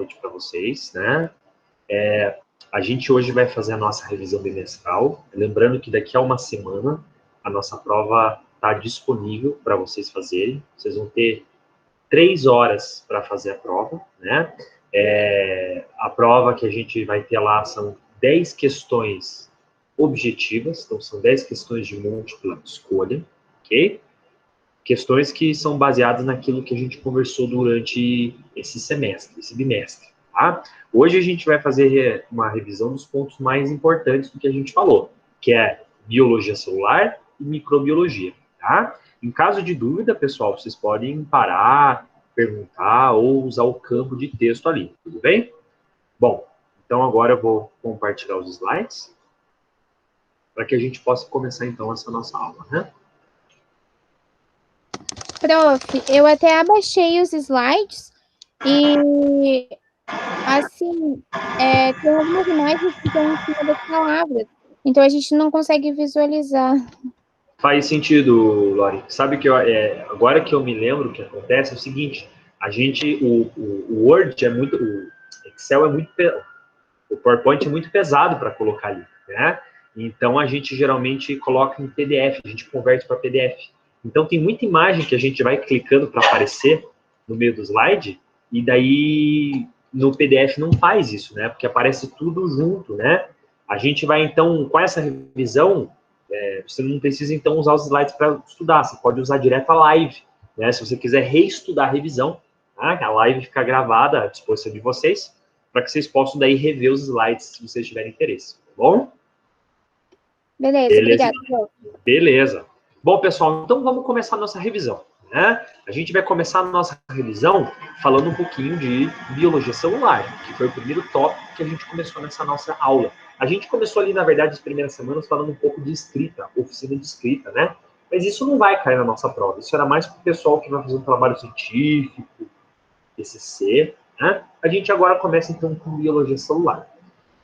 noite para vocês, né? A gente hoje vai fazer a nossa revisão bimestral. Lembrando que daqui a uma semana a nossa prova está disponível para vocês fazerem. Vocês vão ter 3 horas para fazer a prova, né? A prova que a gente vai ter lá são 10 questões objetivas, então são 10 questões de múltipla escolha, ok? Questões que são baseadas naquilo que a gente conversou durante esse semestre, esse bimestre, tá? Hoje a gente vai fazer uma revisão dos pontos mais importantes do que a gente falou, que é biologia celular e microbiologia, tá? Em caso de dúvida, pessoal, vocês podem parar, perguntar ou usar o campo de texto ali, tudo bem? Bom, então agora eu vou compartilhar os slides para que a gente possa começar então essa nossa aula, né? Prof, eu até abaixei os slides e, assim, tem algumas imagens que estão em cima das palavras, então a gente não consegue visualizar. Faz sentido, Lori. Sabe que agora que eu me lembro o que acontece é o seguinte, o Word é muito, o Excel é muito, o PowerPoint é muito pesado para colocar ali, né? Então a gente geralmente coloca em PDF, a gente converte para PDF. Então tem muita imagem que a gente vai clicando para aparecer no meio do slide, e daí no PDF não faz isso, né? Porque aparece tudo junto, né? A gente vai então, com essa revisão, você não precisa então usar os slides para estudar, você pode usar direto a live, né? Se você quiser reestudar a revisão, tá? A live fica gravada à disposição de vocês, para que vocês possam daí rever os slides se vocês tiverem interesse, tá bom? Beleza, obrigada. Beleza. Bom, pessoal, então vamos começar a nossa revisão, né? A gente vai começar a nossa revisão falando um pouquinho de biologia celular, que foi o primeiro tópico que a gente começou nessa nossa aula. A gente começou ali, na verdade, as primeiras semanas falando um pouco de escrita, oficina de escrita, né? Mas isso não vai cair na nossa prova. Isso era mais para o pessoal que vai fazer um trabalho científico, TCC, né? A gente agora começa, então, com biologia celular.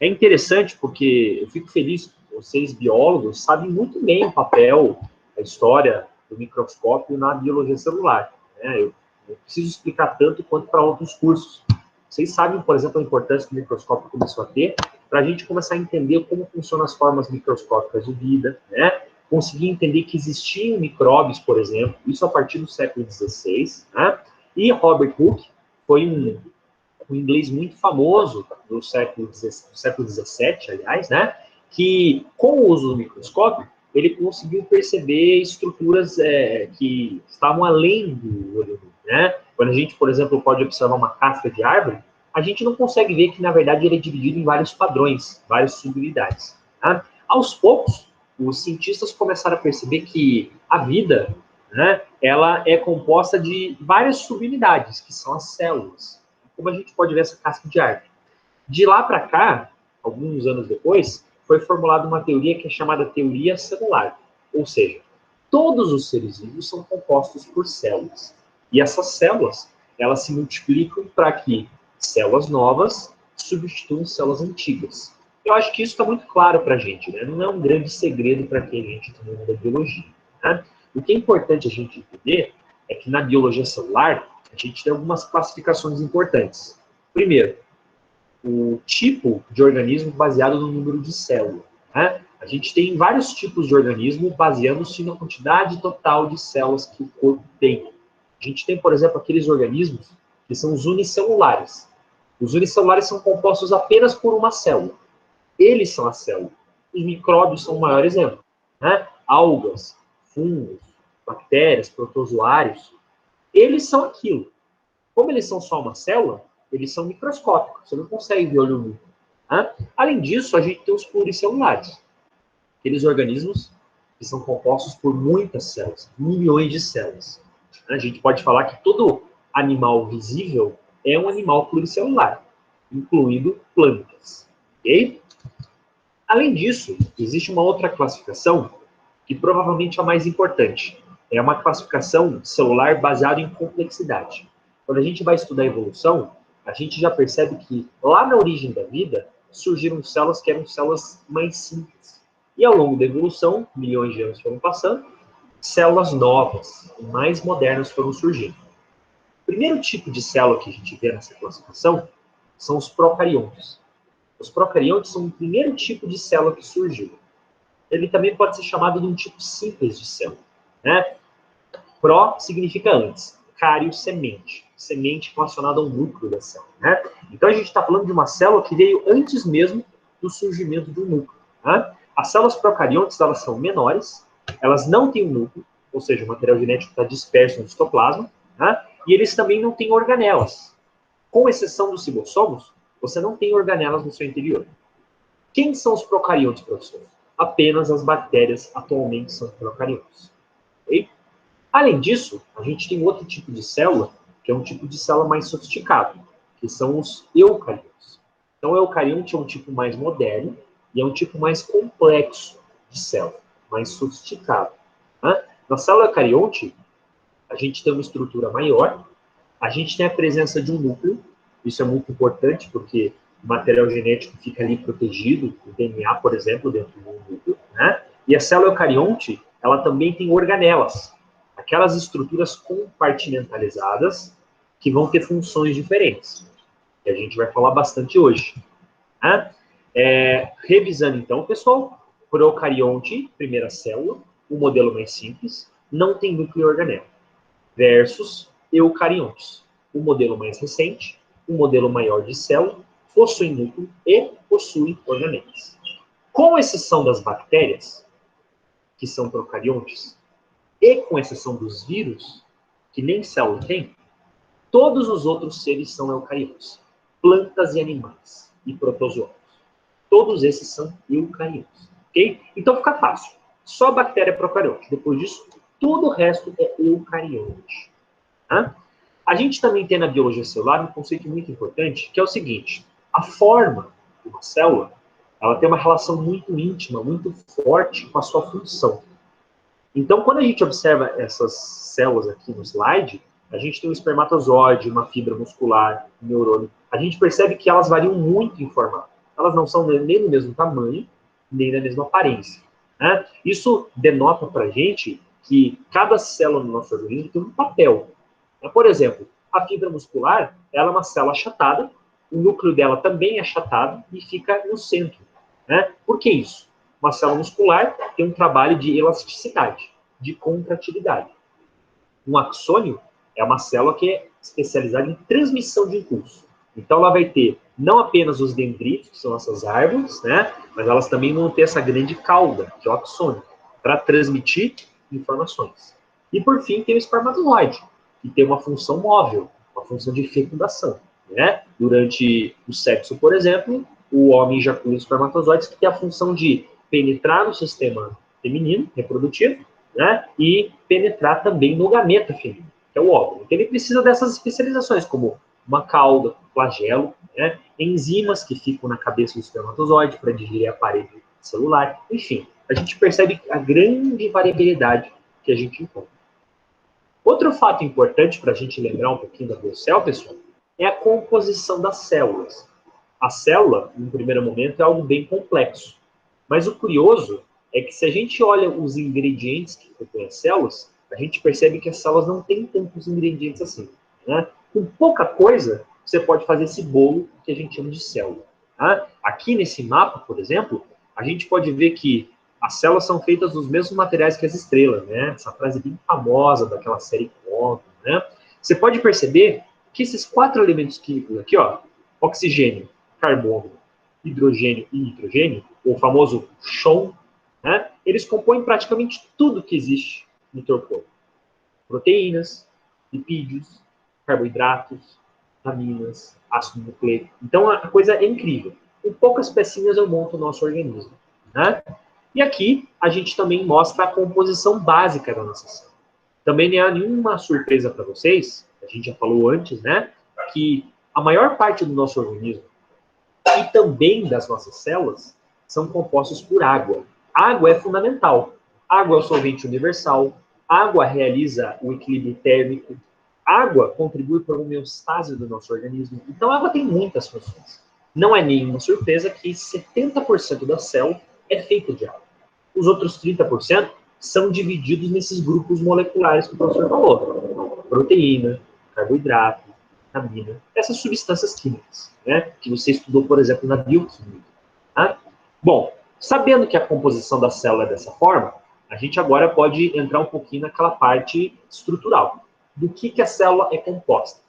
É interessante porque eu fico feliz que vocês, biólogos, sabem muito bem o papel, a história do microscópio na biologia celular, né? Eu não preciso explicar tanto quanto para outros cursos. Vocês sabem, por exemplo, a importância que o microscópio começou a ter para a gente começar a entender como funcionam as formas microscópicas de vida, né? Conseguir entender que existiam micróbios, por exemplo, isso a partir do século XVI, né? E Robert Hooke foi um inglês muito famoso do século XVII, aliás, né? Que com o uso do microscópio ele conseguiu perceber estruturas que estavam além do olho nu, né? Quando a gente, por exemplo, pode observar uma casca de árvore, a gente não consegue ver que, na verdade, ele é dividido em vários padrões, várias subunidades. Tá? Aos poucos, os cientistas começaram a perceber que a vida, né, ela é composta de várias subunidades, que são as células. Como a gente pode ver essa casca de árvore. De lá para cá, alguns anos depois, foi formulada uma teoria que é chamada teoria celular. Ou seja, todos os seres vivos são compostos por células. E essas células, elas se multiplicam para que células novas substituam células antigas. Eu acho que isso está muito claro para a gente, né? Não é um grande segredo para quem a gente está no mundo da biologia. Né? O que é importante a gente entender é que na biologia celular, a gente tem algumas classificações importantes. Primeiro, o tipo de organismo baseado no número de células. Né? A gente tem vários tipos de organismo baseando-se na quantidade total de células que o corpo tem. A gente tem, por exemplo, aqueles organismos que são os unicelulares. Os unicelulares são compostos apenas por uma célula. Eles são a célula. Os micróbios são o maior exemplo. Né? Algas, fungos, bactérias, protozoários, eles são aquilo. Como eles são só uma célula, eles são microscópicos, você não consegue ver olho nu. Né? Além disso, a gente tem os pluricelulares, aqueles organismos que são compostos por muitas células, milhões de células. A gente pode falar que todo animal visível é um animal pluricelular, incluindo plantas. Ok? Além disso, existe uma outra classificação que provavelmente é a mais importante. É uma classificação celular baseada em complexidade. Quando a gente vai estudar a evolução, a gente já percebe que lá na origem da vida surgiram células que eram células mais simples. E ao longo da evolução, milhões de anos foram passando, células novas, mais modernas foram surgindo. O primeiro tipo de célula que a gente vê nessa classificação são os procariontes. Os procariontes são o primeiro tipo de célula que surgiu. Ele também pode ser chamado de um tipo simples de célula, né? Pró significa antes, cário, semente. Semente relacionada ao núcleo da célula, né? Então a gente está falando de uma célula que veio antes mesmo do surgimento do núcleo, né? As células procariontes, elas são menores, elas não têm um núcleo, ou seja, o material genético está disperso no citoplasma, né? E eles também não têm organelas. Com exceção dos cibossomos, você não tem organelas no seu interior. Quem são os procariontes, professor? Apenas as bactérias atualmente são procariontes. Okay? Além disso, a gente tem outro tipo de célula, que é um tipo de célula mais sofisticado, que são os eucariontes. Então, o eucarionte é um tipo mais moderno e é um tipo mais complexo de célula, mais sofisticado. Né? Na célula eucarionte, a gente tem uma estrutura maior, a gente tem a presença de um núcleo, isso é muito importante, porque o material genético fica ali protegido, o DNA, por exemplo, dentro do núcleo, né? E a célula eucarionte, ela também tem organelas, aquelas estruturas compartimentalizadas que vão ter funções diferentes, que a gente vai falar bastante hoje. Né? Revisando então, pessoal, procarionte, primeira célula, o modelo mais simples, não tem núcleo e organela, versus eucariontes, o modelo mais recente, o modelo maior de célula, possui núcleo e possui organelas. Com exceção das bactérias, que são procariontes, e com exceção dos vírus, que nem célula tem, todos os outros seres são eucariontes. Plantas e animais e protozoários. Todos esses são eucariontes. Ok? Então fica fácil. Só bactéria é procarionte. Depois disso, todo o resto é eucarionte. Tá? A gente também tem na biologia celular um conceito muito importante, que é o seguinte. A forma de uma célula, ela tem uma relação muito íntima, muito forte com a sua função. Então, quando a gente observa essas células aqui no slide, a gente tem um espermatozoide, uma fibra muscular, um neurônio. A gente percebe que elas variam muito em formato. Elas não são nem do mesmo tamanho, nem da mesma aparência. Né? Isso denota para a gente que cada célula no nosso organismo tem um papel. Por exemplo, a fibra muscular, ela é uma célula achatada, o núcleo dela também é achatado e fica no centro. Né? Por que isso? Uma célula muscular tem um trabalho de elasticidade, de contratilidade. Um axônio é uma célula que é especializada em transmissão de impulso. Então, ela vai ter não apenas os dendritos, que são nossas árvores, né? Mas elas também vão ter essa grande cauda, que é o axônio, para transmitir informações. E, por fim, tem o espermatozoide, que tem uma função móvel, uma função de fecundação. Né? Durante o sexo, por exemplo, o homem ejacula espermatozoides, que tem a função de penetrar no sistema feminino, reprodutivo, né? E penetrar também no gameta feminino, que é o óvulo. Então, ele precisa dessas especializações, como uma cauda, flagelo, né? Enzimas que ficam na cabeça do espermatozoide para digerir a parede celular. Enfim, a gente percebe a grande variabilidade que a gente encontra. Outro fato importante para a gente lembrar um pouquinho da biocel, pessoal, é a composição das células. A célula, no primeiro momento, é algo bem complexo. Mas o curioso é que se a gente olha os ingredientes que compõem as células, a gente percebe que as células não têm tantos ingredientes assim. Né? Com pouca coisa, você pode fazer esse bolo que a gente chama de célula. Tá? Aqui nesse mapa, por exemplo, a gente pode ver que as células são feitas dos mesmos materiais que as estrelas, né? Essa frase bem famosa daquela série Quantum, né? Você pode perceber que esses 4 elementos químicos aqui, ó, oxigênio, carbono, hidrogênio e nitrogênio, o famoso chon, né? Eles compõem praticamente tudo que existe no teu corpo. Proteínas, lipídios, carboidratos, vitaminas, ácido nucleico. Então a coisa é incrível. Com poucas pecinhas eu monto o nosso organismo. Né? E aqui a gente também mostra a composição básica da nossa célula. Também não há nenhuma surpresa para vocês, a gente já falou antes, né? Que a maior parte do nosso organismo e também das nossas células são compostos por água. Água é fundamental. Água é o solvente universal. Água realiza o equilíbrio térmico. Água contribui para a homeostase do nosso organismo. Então, a água tem muitas funções. Não é nenhuma surpresa que 70% da célula é feita de água. Os outros 30% são divididos nesses grupos moleculares que o professor falou. Proteína, carboidrato, amina, essas substâncias químicas, né, que você estudou, por exemplo, na bioquímica. Tá? Bom, sabendo que a composição da célula é dessa forma, a gente agora pode entrar um pouquinho naquela parte estrutural. Do que a célula é composta?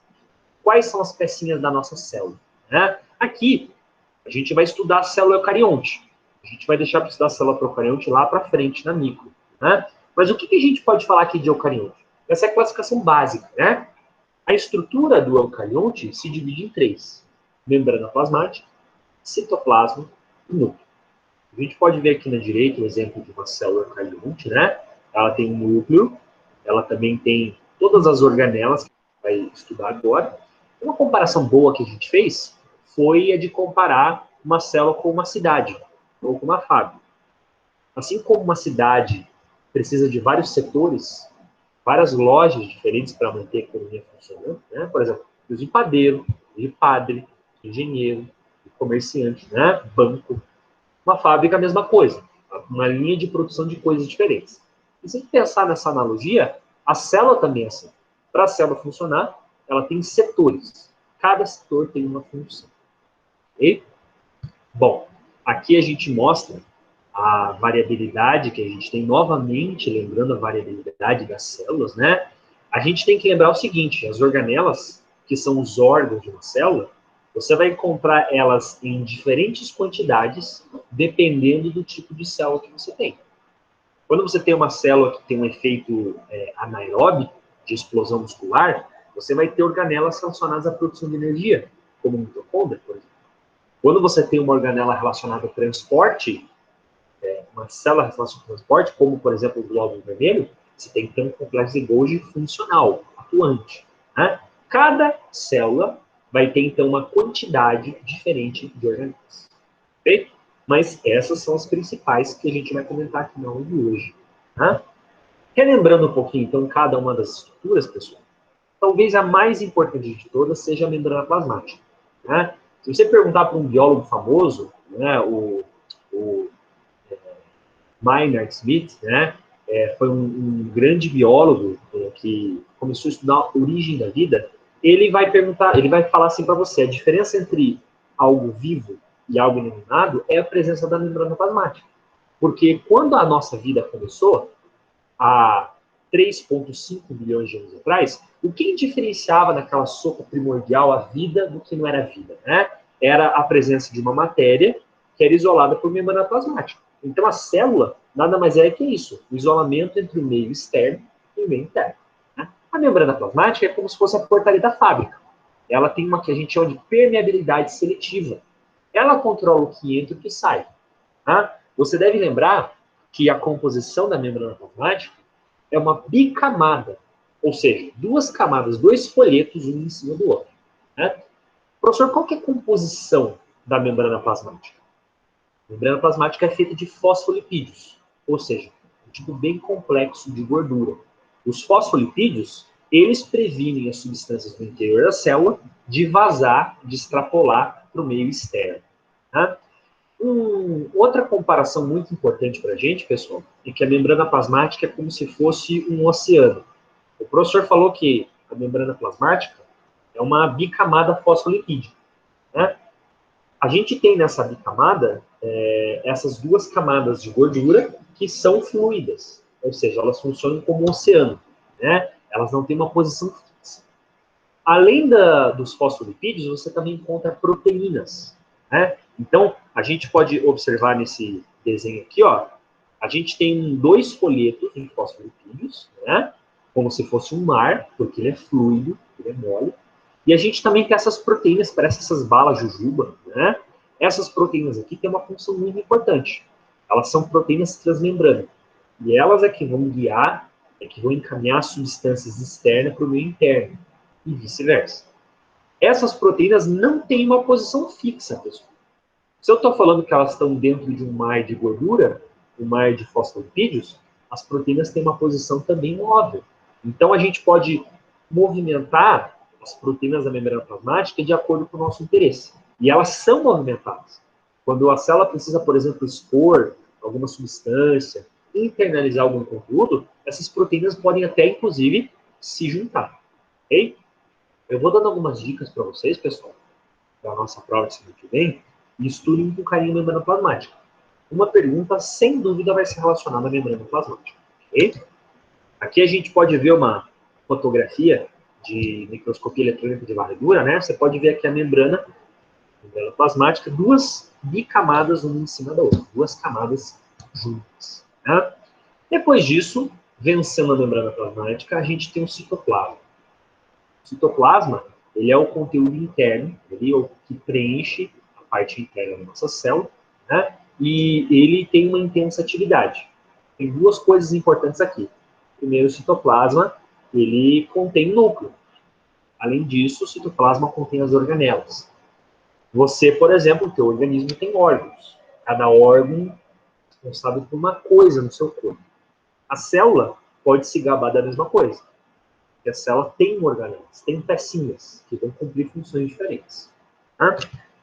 Quais são as pecinhas da nossa célula? Né? Aqui, a gente vai estudar a célula eucarionte. A gente vai deixar para estudar a célula procarionte lá para frente, na micro. Né? Mas o que a gente pode falar aqui de eucarionte? Essa é a classificação básica, né? A estrutura do eucarionte se divide em 3. Membrana plasmática, citoplasma e núcleo. A gente pode ver aqui na direita o exemplo de uma célula eucarionte, né? Ela tem um núcleo, ela também tem todas as organelas que a gente vai estudar agora. Uma comparação boa que a gente fez foi a de comparar uma célula com uma cidade, ou com uma fábrica. Assim como uma cidade precisa de vários setores, várias lojas diferentes para manter a economia funcionando, né? Por exemplo, de padeiro, de padre, de engenheiro, de comerciante, né? Banco. Uma fábrica, a mesma coisa. Uma linha de produção de coisas diferentes. E se a gente pensar nessa analogia, a célula também é assim. Para a célula funcionar, ela tem setores. Cada setor tem uma função. Ok? Bom, aqui a gente mostra a variabilidade que a gente tem, novamente, lembrando a variabilidade das células, né? A gente tem que lembrar o seguinte, as organelas, que são os órgãos de uma célula, você vai encontrar elas em diferentes quantidades, dependendo do tipo de célula que você tem. Quando você tem uma célula que tem um efeito anaeróbico, de explosão muscular, você vai ter organelas relacionadas à produção de energia, como mitocôndria, por exemplo. Quando você tem uma organela relacionada ao transporte, uma célula relacionada ao transporte, como, por exemplo, o glóbulo vermelho, você tem que ter um complexo de Golgi funcional, atuante. Né? Cada célula vai ter, então, uma quantidade diferente de organelas. Ok? Mas essas são as principais que a gente vai comentar aqui na aula de hoje. Né? Relembrando um pouquinho, então, cada uma das estruturas, pessoal, talvez a mais importante de todas seja a membrana plasmática. Né? Se você perguntar para um biólogo famoso, né, o Maynard Smith, né, foi um grande biólogo que começou a estudar a origem da vida, ele vai perguntar, ele vai falar assim para você, a diferença entre algo vivo e algo inanimado é a presença da membrana plasmática. Porque quando a nossa vida começou, há 3,5 bilhões de anos atrás, o que diferenciava naquela sopa primordial a vida do que não era vida? Né? Era a presença de uma matéria que era isolada por membrana plasmática. Então, a célula nada mais é que isso, o isolamento entre o meio externo e o meio interno. Né? A membrana plasmática é como se fosse a portaria da fábrica. Ela tem uma que a gente chama de permeabilidade seletiva. Ela controla o que entra e o que sai. Tá? Você deve lembrar que a composição da membrana plasmática é uma bicamada, ou seja, duas camadas, dois folhetos, um em cima do outro. Né? Professor, qual que é a composição da membrana plasmática? A membrana plasmática é feita de fosfolipídios, ou seja, um tipo bem complexo de gordura. Os fosfolipídios, eles previnem as substâncias do interior da célula de vazar, de extrapolar para o meio externo. Tá? Outra comparação muito importante para a gente, pessoal, é que a membrana plasmática é como se fosse um oceano. O professor falou que a membrana plasmática é uma bicamada fosfolipídica. Né? A gente tem nessa bicamada essas duas camadas de gordura que são fluídas, ou seja, elas funcionam como um oceano. Né? Elas não têm uma posição fixa. Além dos fosfolipídios, você também encontra proteínas. Né? Então, a gente pode observar nesse desenho aqui, ó, a gente tem dois folhetos de fosfolipídios, né? Como se fosse um mar, porque ele é fluido, ele é mole. E a gente também tem essas proteínas, parece essas balas jujuba, né? Essas proteínas aqui têm uma função muito importante. Elas são proteínas transmembrana. E elas é que vão guiar, é que vão encaminhar substâncias externas para o meio interno. E vice-versa. Essas proteínas não têm uma posição fixa, pessoal. Se eu estou falando que elas estão dentro de um mar de gordura, um mar de fosfolipídios, as proteínas têm uma posição também móvel. Então, a gente pode movimentar as proteínas da membrana plasmática de acordo com o nosso interesse. E elas são movimentadas. Quando a célula precisa, por exemplo, expor alguma substância, internalizar algum conteúdo, essas proteínas podem até, inclusive, se juntar. Ok? Eu vou dando algumas dicas para vocês, pessoal, para a nossa prova de semana que vem, e estudem com carinho a membrana plasmática. Uma pergunta, sem dúvida, vai ser relacionada à membrana plasmática. Ok? Aqui a gente pode ver uma fotografia de microscopia eletrônica de varredura, né? Você pode ver aqui a membrana plasmática, duas bicamadas uma em cima da outra, duas camadas juntas. Né? Depois disso, vencendo a membrana plasmática, a gente tem o citoplasma. O citoplasma, ele é o conteúdo interno, ele é o que preenche a parte interna da nossa célula, né? E ele tem uma intensa atividade. Tem duas coisas importantes aqui. Primeiro, o citoplasma, ele contém núcleo. Além disso, o citoplasma contém as organelas. Você, por exemplo, o teu organismo tem órgãos. Cada órgão é responsável por uma coisa no seu corpo. A célula pode se gabar da mesma coisa. Porque a célula tem organelas, tem pecinhas que vão cumprir funções diferentes. Tá?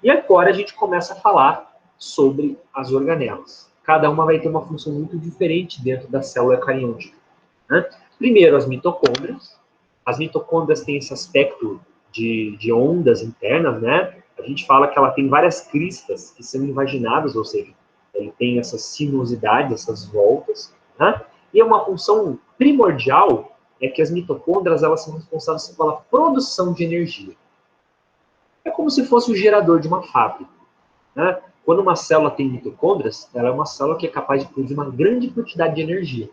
E agora a gente começa a falar sobre as organelas. Cada uma vai ter uma função muito diferente dentro da célula eucariótica. Né? Primeiro, as mitocôndrias. As mitocôndrias têm esse aspecto de ondas internas, né? A gente fala que ela tem várias cristas que são invaginadas, ou seja, ele tem essas sinuosidades, essas voltas, né? E é uma função primordial é que as mitocôndrias elas são responsáveis pela produção de energia. É como se fosse o gerador de uma fábrica, né? Quando uma célula tem mitocôndrias, ela é uma célula que é capaz de produzir uma grande quantidade de energia.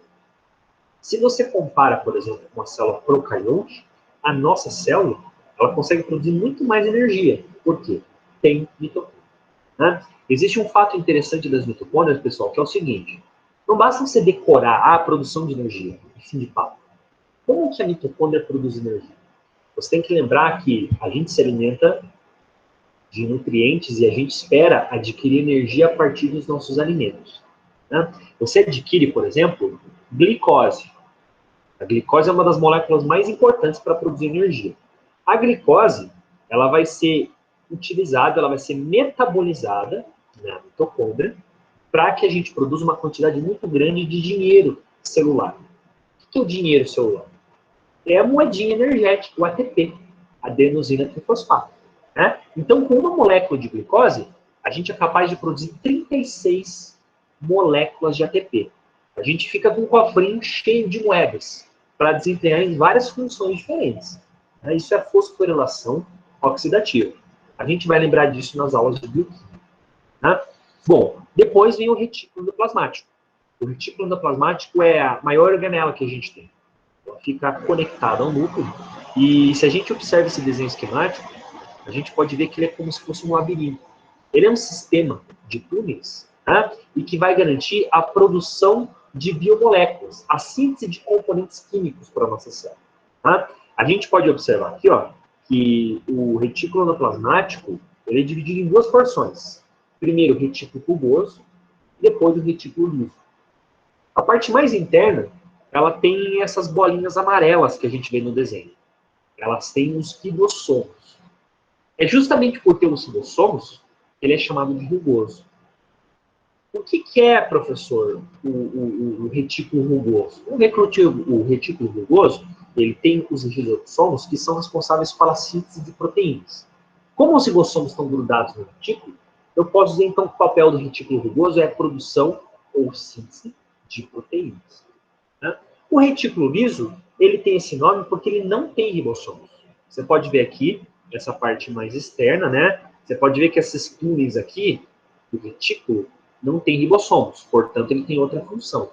Se você compara, por exemplo, com uma célula procarionte, a nossa célula ela consegue produzir muito mais energia. Por quê? Tem mitocôndria. Né? Existe um fato interessante das mitocôndrias, pessoal, que é o seguinte. Não basta você decorar a produção de energia, fim de papo. Como que a mitocôndria produz energia? Você tem que lembrar que a gente se alimenta de nutrientes e a gente espera adquirir energia a partir dos nossos alimentos. Né? Você adquire, por exemplo, glicose. A glicose é uma das moléculas mais importantes para produzir energia. A glicose, ela vai ser utilizada, ela vai ser metabolizada na mitocôndria para que a gente produza uma quantidade muito grande de dinheiro celular. O que é o dinheiro celular? É a moedinha energética, o ATP, adenosina trifosfato. Né? Então, com uma molécula de glicose, a gente é capaz de produzir 36 moléculas de ATP. A gente fica com um cofrinho cheio de moedas para desempenhar em várias funções diferentes. Isso é fosforilação oxidativa. A gente vai lembrar disso nas aulas de bioquímica. Né? Bom, depois vem o retículo endoplasmático. O retículo endoplasmático é a maior organela que a gente tem. Ela fica conectada ao núcleo. E se a gente observa esse desenho esquemático, a gente pode ver que ele é como se fosse um labirinto. Ele é um sistema de túneis, né? E que vai garantir a produção de biomoléculas, a síntese de componentes químicos para a nossa célula. Tá? A gente pode observar aqui, ó, que o retículo endoplasmático ele é dividido em duas porções. Primeiro o retículo rugoso, depois o retículo liso. A parte mais interna, ela tem essas bolinhas amarelas que a gente vê no desenho. Elas têm os ribossomos. É justamente por ter os ribossomos ele é chamado de rugoso. O que é, professor, o retículo rugoso? O retículo rugoso, ele tem os ribossomos que são responsáveis pela síntese de proteínas. Como os ribossomos estão grudados no retículo, eu posso dizer então que o papel do retículo rugoso é a produção ou síntese de proteínas. Né? O retículo liso, ele tem esse nome porque ele não tem ribossomos. Você pode ver aqui, essa parte mais externa, né? Você pode ver que esses túneis aqui, do retículo, não tem ribossomos, portanto, ele tem outra função.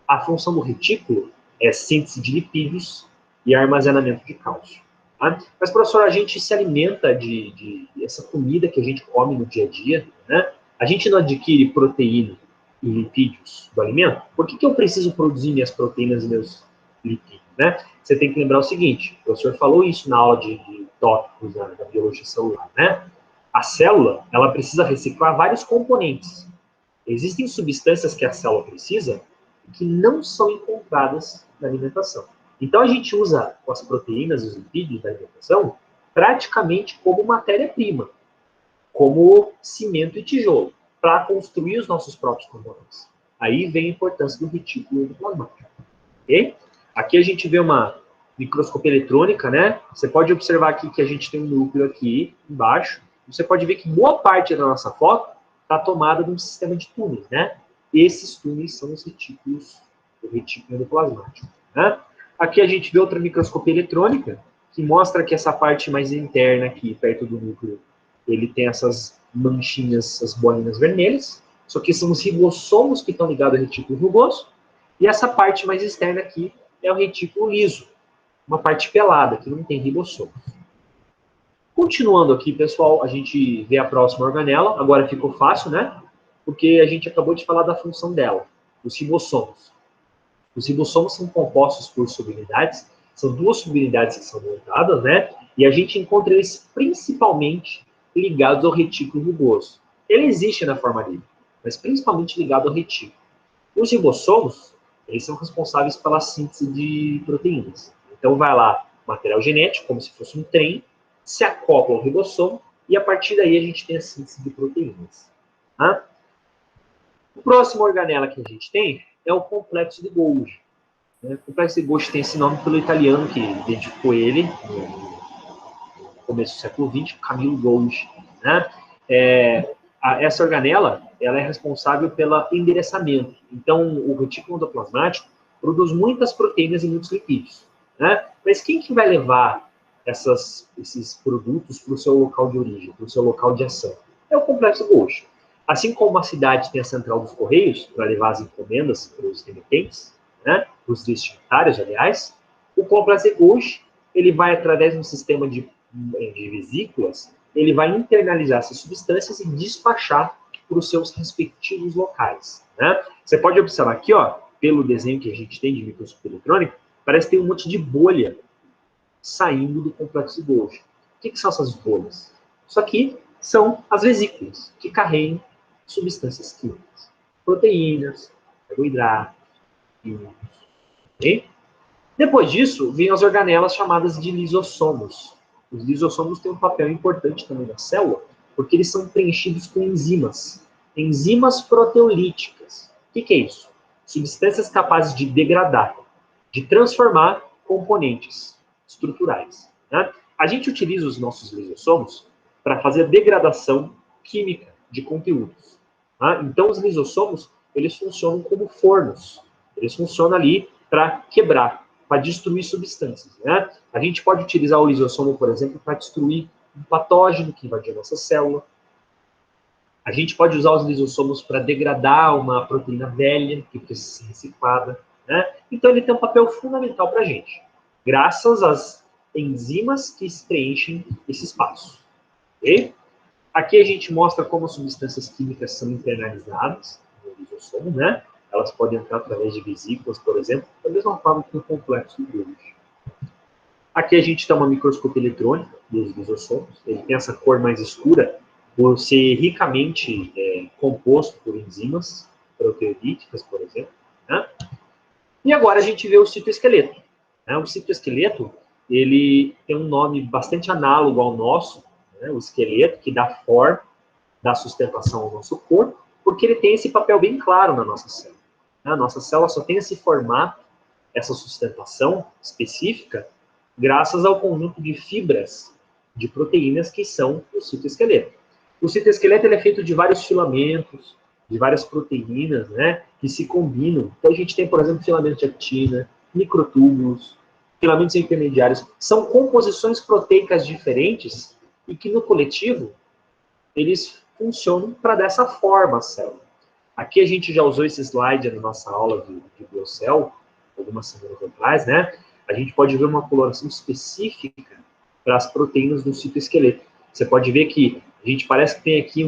A função do retículo é síntese de lipídios e armazenamento de cálcio. Tá? Mas, professor, a gente se alimenta de essa comida que a gente come no dia a dia, né? A gente não adquire proteína e lipídios do alimento? Por que eu preciso produzir minhas proteínas e meus lipídios? Né? Você tem que lembrar o seguinte, o professor falou isso na aula de tópicos da biologia celular, né? A célula, ela precisa reciclar vários componentes. Existem substâncias que a célula precisa que não são encontradas na alimentação. Então, a gente usa as proteínas e os lipídios da alimentação praticamente como matéria-prima, como cimento e tijolo, para construir os nossos próprios componentes. Aí vem a importância do retículo endoplasmático. Okay? Aqui a gente vê uma microscopia eletrônica, né? Você pode observar aqui que a gente tem um núcleo aqui embaixo. Você pode ver que boa parte da nossa foto está tomada de um sistema de túneis, né? Esses túneis são os retículos, o retículo endoplasmático, né? Aqui a gente vê outra microscopia eletrônica, que mostra que essa parte mais interna aqui, perto do núcleo, ele tem essas manchinhas, essas bolinhas vermelhas. Isso aqui são os ribossomos que estão ligados ao retículo rugoso. E essa parte mais externa aqui é o retículo liso, uma parte pelada, que não tem ribossomos. Continuando aqui, pessoal, a gente vê a próxima organela. Agora ficou fácil, né? Porque a gente acabou de falar da função dela, os ribossomos. Os ribossomos são compostos por subunidades, são duas subunidades que são montadas, né? E a gente encontra eles principalmente ligados ao retículo rugoso. Ele existe na forma livre, mas principalmente ligado ao retículo. Os ribossomos, eles são responsáveis pela síntese de proteínas. Então vai lá material genético, como se fosse um trem, se acopla ao ribossomo e a partir daí a gente tem a síntese de proteínas. Tá? O próximo organela que a gente tem é o complexo de Golgi. O complexo de Golgi tem esse nome pelo italiano que dedicou ele no começo do século XX, Camillo Golgi. Né? Essa organela ela é responsável pelo endereçamento. Então, o retículo endoplasmático produz muitas proteínas e muitos lipídios. Né? Mas quem que vai levar esses produtos para o seu local de origem, para o seu local de ação? É o complexo Golgi. Assim como uma cidade tem a central dos correios para levar as encomendas para os remetentes, né, para os destinatários, aliás, o complexo Golgi ele vai, através de um sistema de vesículas, ele vai internalizar essas substâncias e despachar para os seus respectivos locais. Né? Você pode observar aqui, ó, pelo desenho que a gente tem de microscopia eletrônica, parece que tem um monte de bolha saindo do complexo Golgi. O que são essas bolhas? Isso aqui são as vesículas que carregam substâncias químicas, proteínas, carboidratos, íons. Okay? Depois disso, vem as organelas chamadas de lisossomos. Os lisossomos têm um papel importante também na célula, porque eles são preenchidos com enzimas proteolíticas. O que é isso? Substâncias capazes de degradar, de transformar componentes estruturais. Né? A gente utiliza os nossos lisossomos para fazer a degradação química de conteúdos. Tá? Então, os lisossomos, eles funcionam como fornos. Eles funcionam ali para quebrar, para destruir substâncias. Né? A gente pode utilizar o lisossomo, por exemplo, para destruir um patógeno que invadiu a nossa célula. A gente pode usar os lisossomos para degradar uma proteína velha que precisa ser reciclada. Né? Então, ele tem um papel fundamental para a gente, graças às enzimas que preenchem esse espaço. Okay? Aqui a gente mostra como as substâncias químicas são internalizadas no lisossomo, né? Elas podem entrar através de vesículas, por exemplo, da mesma forma que o complexo de Golgi. Aqui a gente tem uma microscopia eletrônica dos lisossomos. Ele tem essa cor mais escura por ser ricamente composto por enzimas proteolíticas, por exemplo. Né? E agora a gente vê o citoesqueleto. Né? O citoesqueleto ele tem um nome bastante análogo ao nosso, né? O esqueleto, que dá forma, dá sustentação ao nosso corpo, porque ele tem esse papel bem claro na nossa célula. A nossa célula só tem esse formato, essa sustentação específica, graças ao conjunto de fibras de proteínas que são o citoesqueleto. O citoesqueleto ele é feito de vários filamentos, de várias proteínas, né, que se combinam. Então a gente tem, por exemplo, filamento de actina, microtúbulos, filamentos intermediários. São composições proteicas diferentes e que no coletivo eles funcionam para dessa forma a célula. Aqui a gente já usou esse slide na nossa aula de Biocell, algumas semanas atrás, né? A gente pode ver uma coloração específica para as proteínas do citoesqueleto. Você pode ver que a gente parece que tem aqui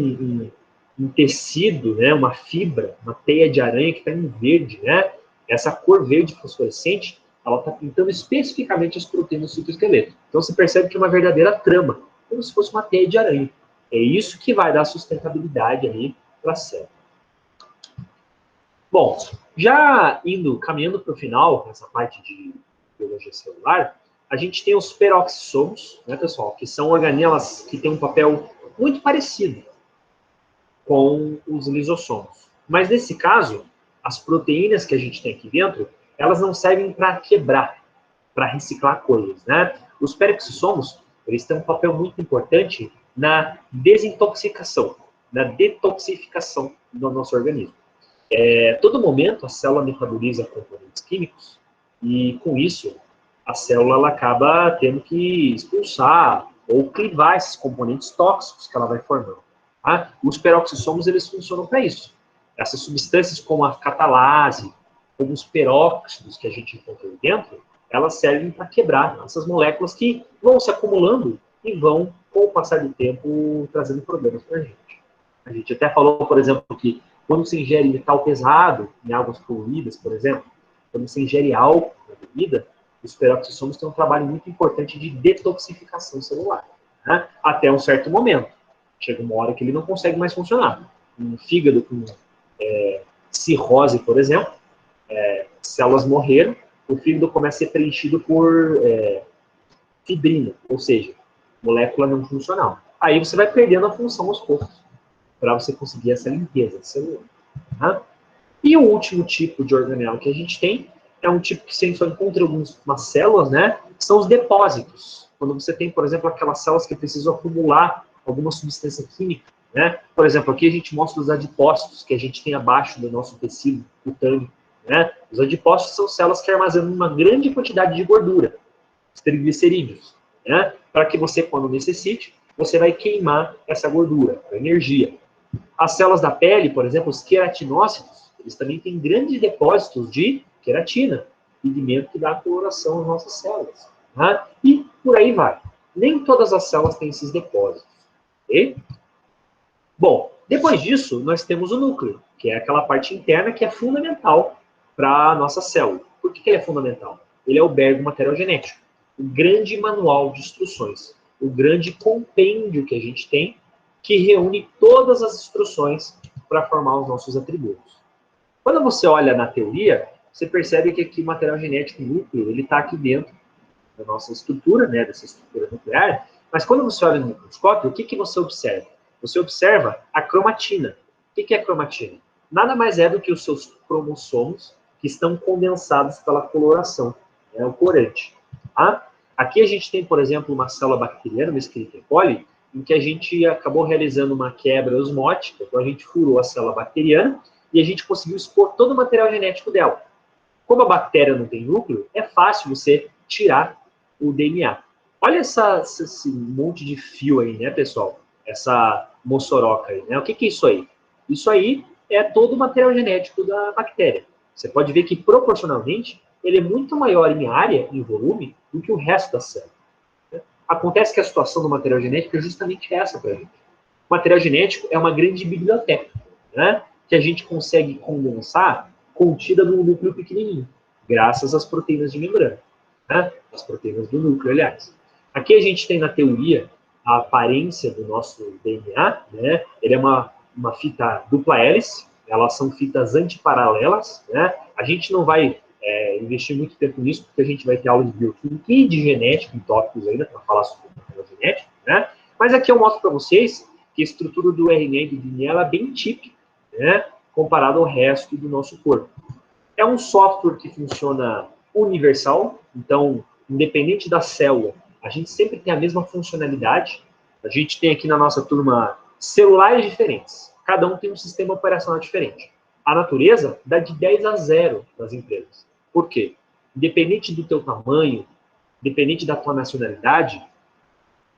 um tecido, né? Uma fibra, uma teia de aranha que está em verde, né? Essa cor verde fosforescente, ela está pintando especificamente as proteínas do citoesqueleto. Então você percebe que é uma verdadeira trama, como se fosse uma teia de aranha. É isso que vai dar sustentabilidade ali para a célula. Bom, já caminhando para o final, nessa parte de biologia celular, a gente tem os peroxissomos, né, pessoal, que são organelas que têm um papel muito parecido com os lisossomos. Mas nesse caso, as proteínas que a gente tem aqui dentro, elas não servem para quebrar, para reciclar coisas, né? Os peroxissomos, eles têm um papel muito importante na desintoxicação, na detoxificação do nosso organismo. Todo momento, a célula metaboliza componentes químicos e, com isso, a célula ela acaba tendo que expulsar ou clivar esses componentes tóxicos que ela vai formando. Tá? Os peroxissomos, eles funcionam para isso. Essas substâncias como a catalase, como os peróxidos que a gente encontra ali dentro, elas servem para quebrar essas moléculas que vão se acumulando e vão, com o passar do tempo, trazendo problemas para a gente. A gente até falou, por exemplo, que quando se ingere metal pesado em águas poluídas, por exemplo, quando se ingere álcool na bebida, os peroxissomos têm um trabalho muito importante de detoxificação celular, né? Até um certo momento. Chega uma hora que ele não consegue mais funcionar. Um fígado com cirrose, por exemplo, células morreram, o fígado começa a ser preenchido por fibrina, ou seja, molécula não funcional. Aí você vai perdendo a função aos poucos, para você conseguir essa limpeza celular. Tá? E o último tipo de organelo que a gente tem é um tipo que você só encontra em algumas células, né? São os depósitos. Quando você tem, por exemplo, aquelas células que precisam acumular alguma substância química, né? Por exemplo, aqui a gente mostra os adipócitos que a gente tem abaixo do nosso tecido cutâneo, né? Os adipócitos são células que armazenam uma grande quantidade de gordura, os triglicerídeos, né? Para que você, quando necessite, você vai queimar essa gordura, a energia. As células da pele, por exemplo, os queratinócitos, eles também têm grandes depósitos de queratina, pigmento que dá coloração às nossas células. Tá? E por aí vai. Nem todas as células têm esses depósitos. Okay? Bom, depois disso, nós temos o núcleo, que é aquela parte interna que é fundamental para a nossa célula. Por que ele é fundamental? Ele alberga o material genético, o grande manual de instruções, o grande compêndio que a gente tem, que reúne todas as instruções para formar os nossos atributos. Quando você olha na teoria, você percebe que aqui o material genético núcleo, ele está aqui dentro da nossa estrutura, né, dessa estrutura nuclear, mas quando você olha no microscópio, o que você observa? Você observa a cromatina. O que é a cromatina? Nada mais é do que os seus cromossomos que estão condensados pela coloração, né, o corante. Tá? Aqui a gente tem, por exemplo, uma célula bacteriana, uma Escherichia coli, em que a gente acabou realizando uma quebra osmótica, então a gente furou a célula bacteriana e a gente conseguiu expor todo o material genético dela. Como a bactéria não tem núcleo, é fácil você tirar o DNA. Olha esse monte de fio aí, né, pessoal? Essa moçoroca aí, né? O que é isso aí? Isso aí é todo o material genético da bactéria. Você pode ver que, proporcionalmente, ele é muito maior em área, em volume, do que o resto da célula. Acontece que a situação do material genético é justamente essa para a gente. O material genético é uma grande biblioteca, né? Que a gente consegue condensar contida num núcleo pequenininho, graças às proteínas de membrana, né? As proteínas do núcleo, aliás. Aqui a gente tem na teoria a aparência do nosso DNA, né? Ele é uma fita dupla hélice, elas são fitas antiparalelas, né? A gente não vai investir muito tempo nisso, porque a gente vai ter aula de bioquímica e de genética em tópicos ainda, para falar sobre a genética, né? Mas aqui eu mostro para vocês que a estrutura do RNA e do DNA é bem típica, né? Comparado ao resto do nosso corpo. É um software que funciona universal, então, independente da célula, a gente sempre tem a mesma funcionalidade. A gente tem aqui na nossa turma celulares diferentes. Cada um tem um sistema operacional diferente. A natureza dá de 10 a 0 nas empresas. Por quê? Independente do teu tamanho, independente da tua nacionalidade,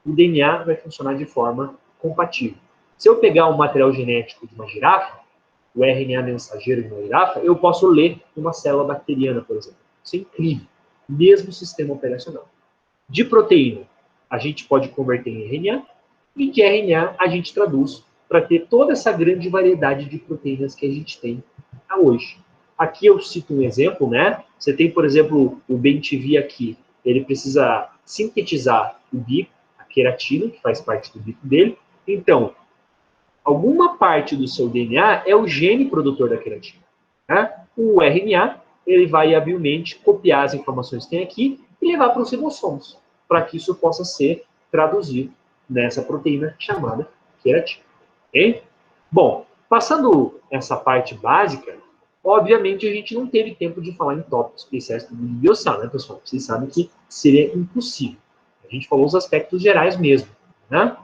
o DNA vai funcionar de forma compatível. Se eu pegar um material genético de uma girafa, o RNA mensageiro de uma girafa, eu posso ler uma célula bacteriana, por exemplo. Isso é incrível. Mesmo sistema operacional. De proteína, a gente pode converter em RNA, e de RNA a gente traduz para ter toda essa grande variedade de proteínas que a gente tem hoje. Aqui eu cito um exemplo, né? Você tem, por exemplo, o BNTV aqui. Ele precisa sintetizar o bico, a queratina, que faz parte do bico dele. Então, alguma parte do seu DNA é o gene produtor da queratina. Né? O RNA, ele vai habilmente copiar as informações que tem aqui e levar para os ribossomos, para que isso possa ser traduzido nessa proteína chamada queratina. Okay? Bom, passando essa parte básica, Obviamente, a gente não teve tempo de falar em tópicos especiais de biocell, né, pessoal? Vocês sabem que seria impossível. A gente falou os aspectos gerais mesmo, né?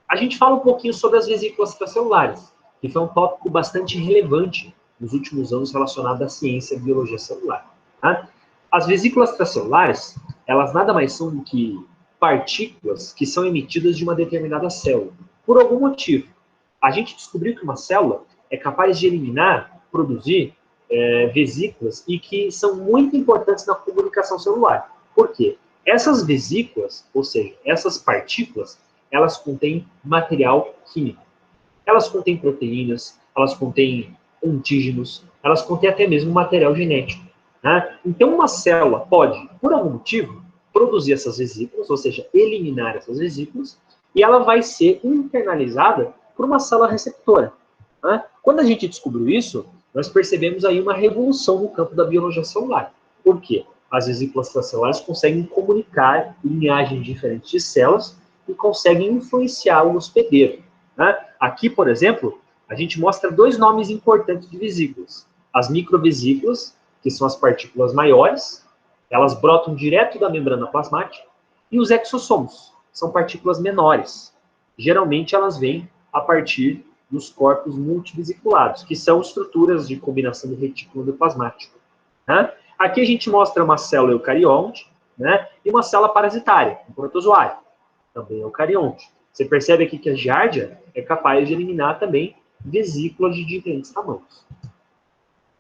A gente fala um pouquinho sobre as vesículas extracelulares, que foi um tópico bastante relevante nos últimos anos relacionado à ciência e biologia celular. Tá? As vesículas extracelulares, elas nada mais são do que partículas que são emitidas de uma determinada célula, por algum motivo. A gente descobriu que uma célula é capaz de eliminar, produzir vesículas e que são muito importantes na comunicação celular. Por quê? Essas vesículas, ou seja, essas partículas, elas contêm material químico. Elas contêm proteínas, elas contêm antígenos, elas contêm até mesmo material genético. Né? Então, uma célula pode, por algum motivo, produzir essas vesículas, ou seja, eliminar essas vesículas, e ela vai ser internalizada por uma célula receptora. Né? Quando a gente descobriu isso, nós percebemos aí uma revolução no campo da biologia celular. Por quê? As vesículas extracelulares conseguem comunicar linhagens diferentes de células e conseguem influenciar o hospedeiro. Né? Aqui, por exemplo, a gente mostra dois nomes importantes de vesículas. As microvesículas, que são as partículas maiores, elas brotam direto da membrana plasmática, e os exossomos, são partículas menores. Geralmente elas vêm a partir dos corpos multivesiculados, que são estruturas de combinação do retículo endoplasmático. Né? Aqui a gente mostra uma célula eucarionte, né, e uma célula parasitária, um protozoário, também eucarionte. Você percebe aqui que a giardia é capaz de eliminar também vesículas de diferentes tamanhos.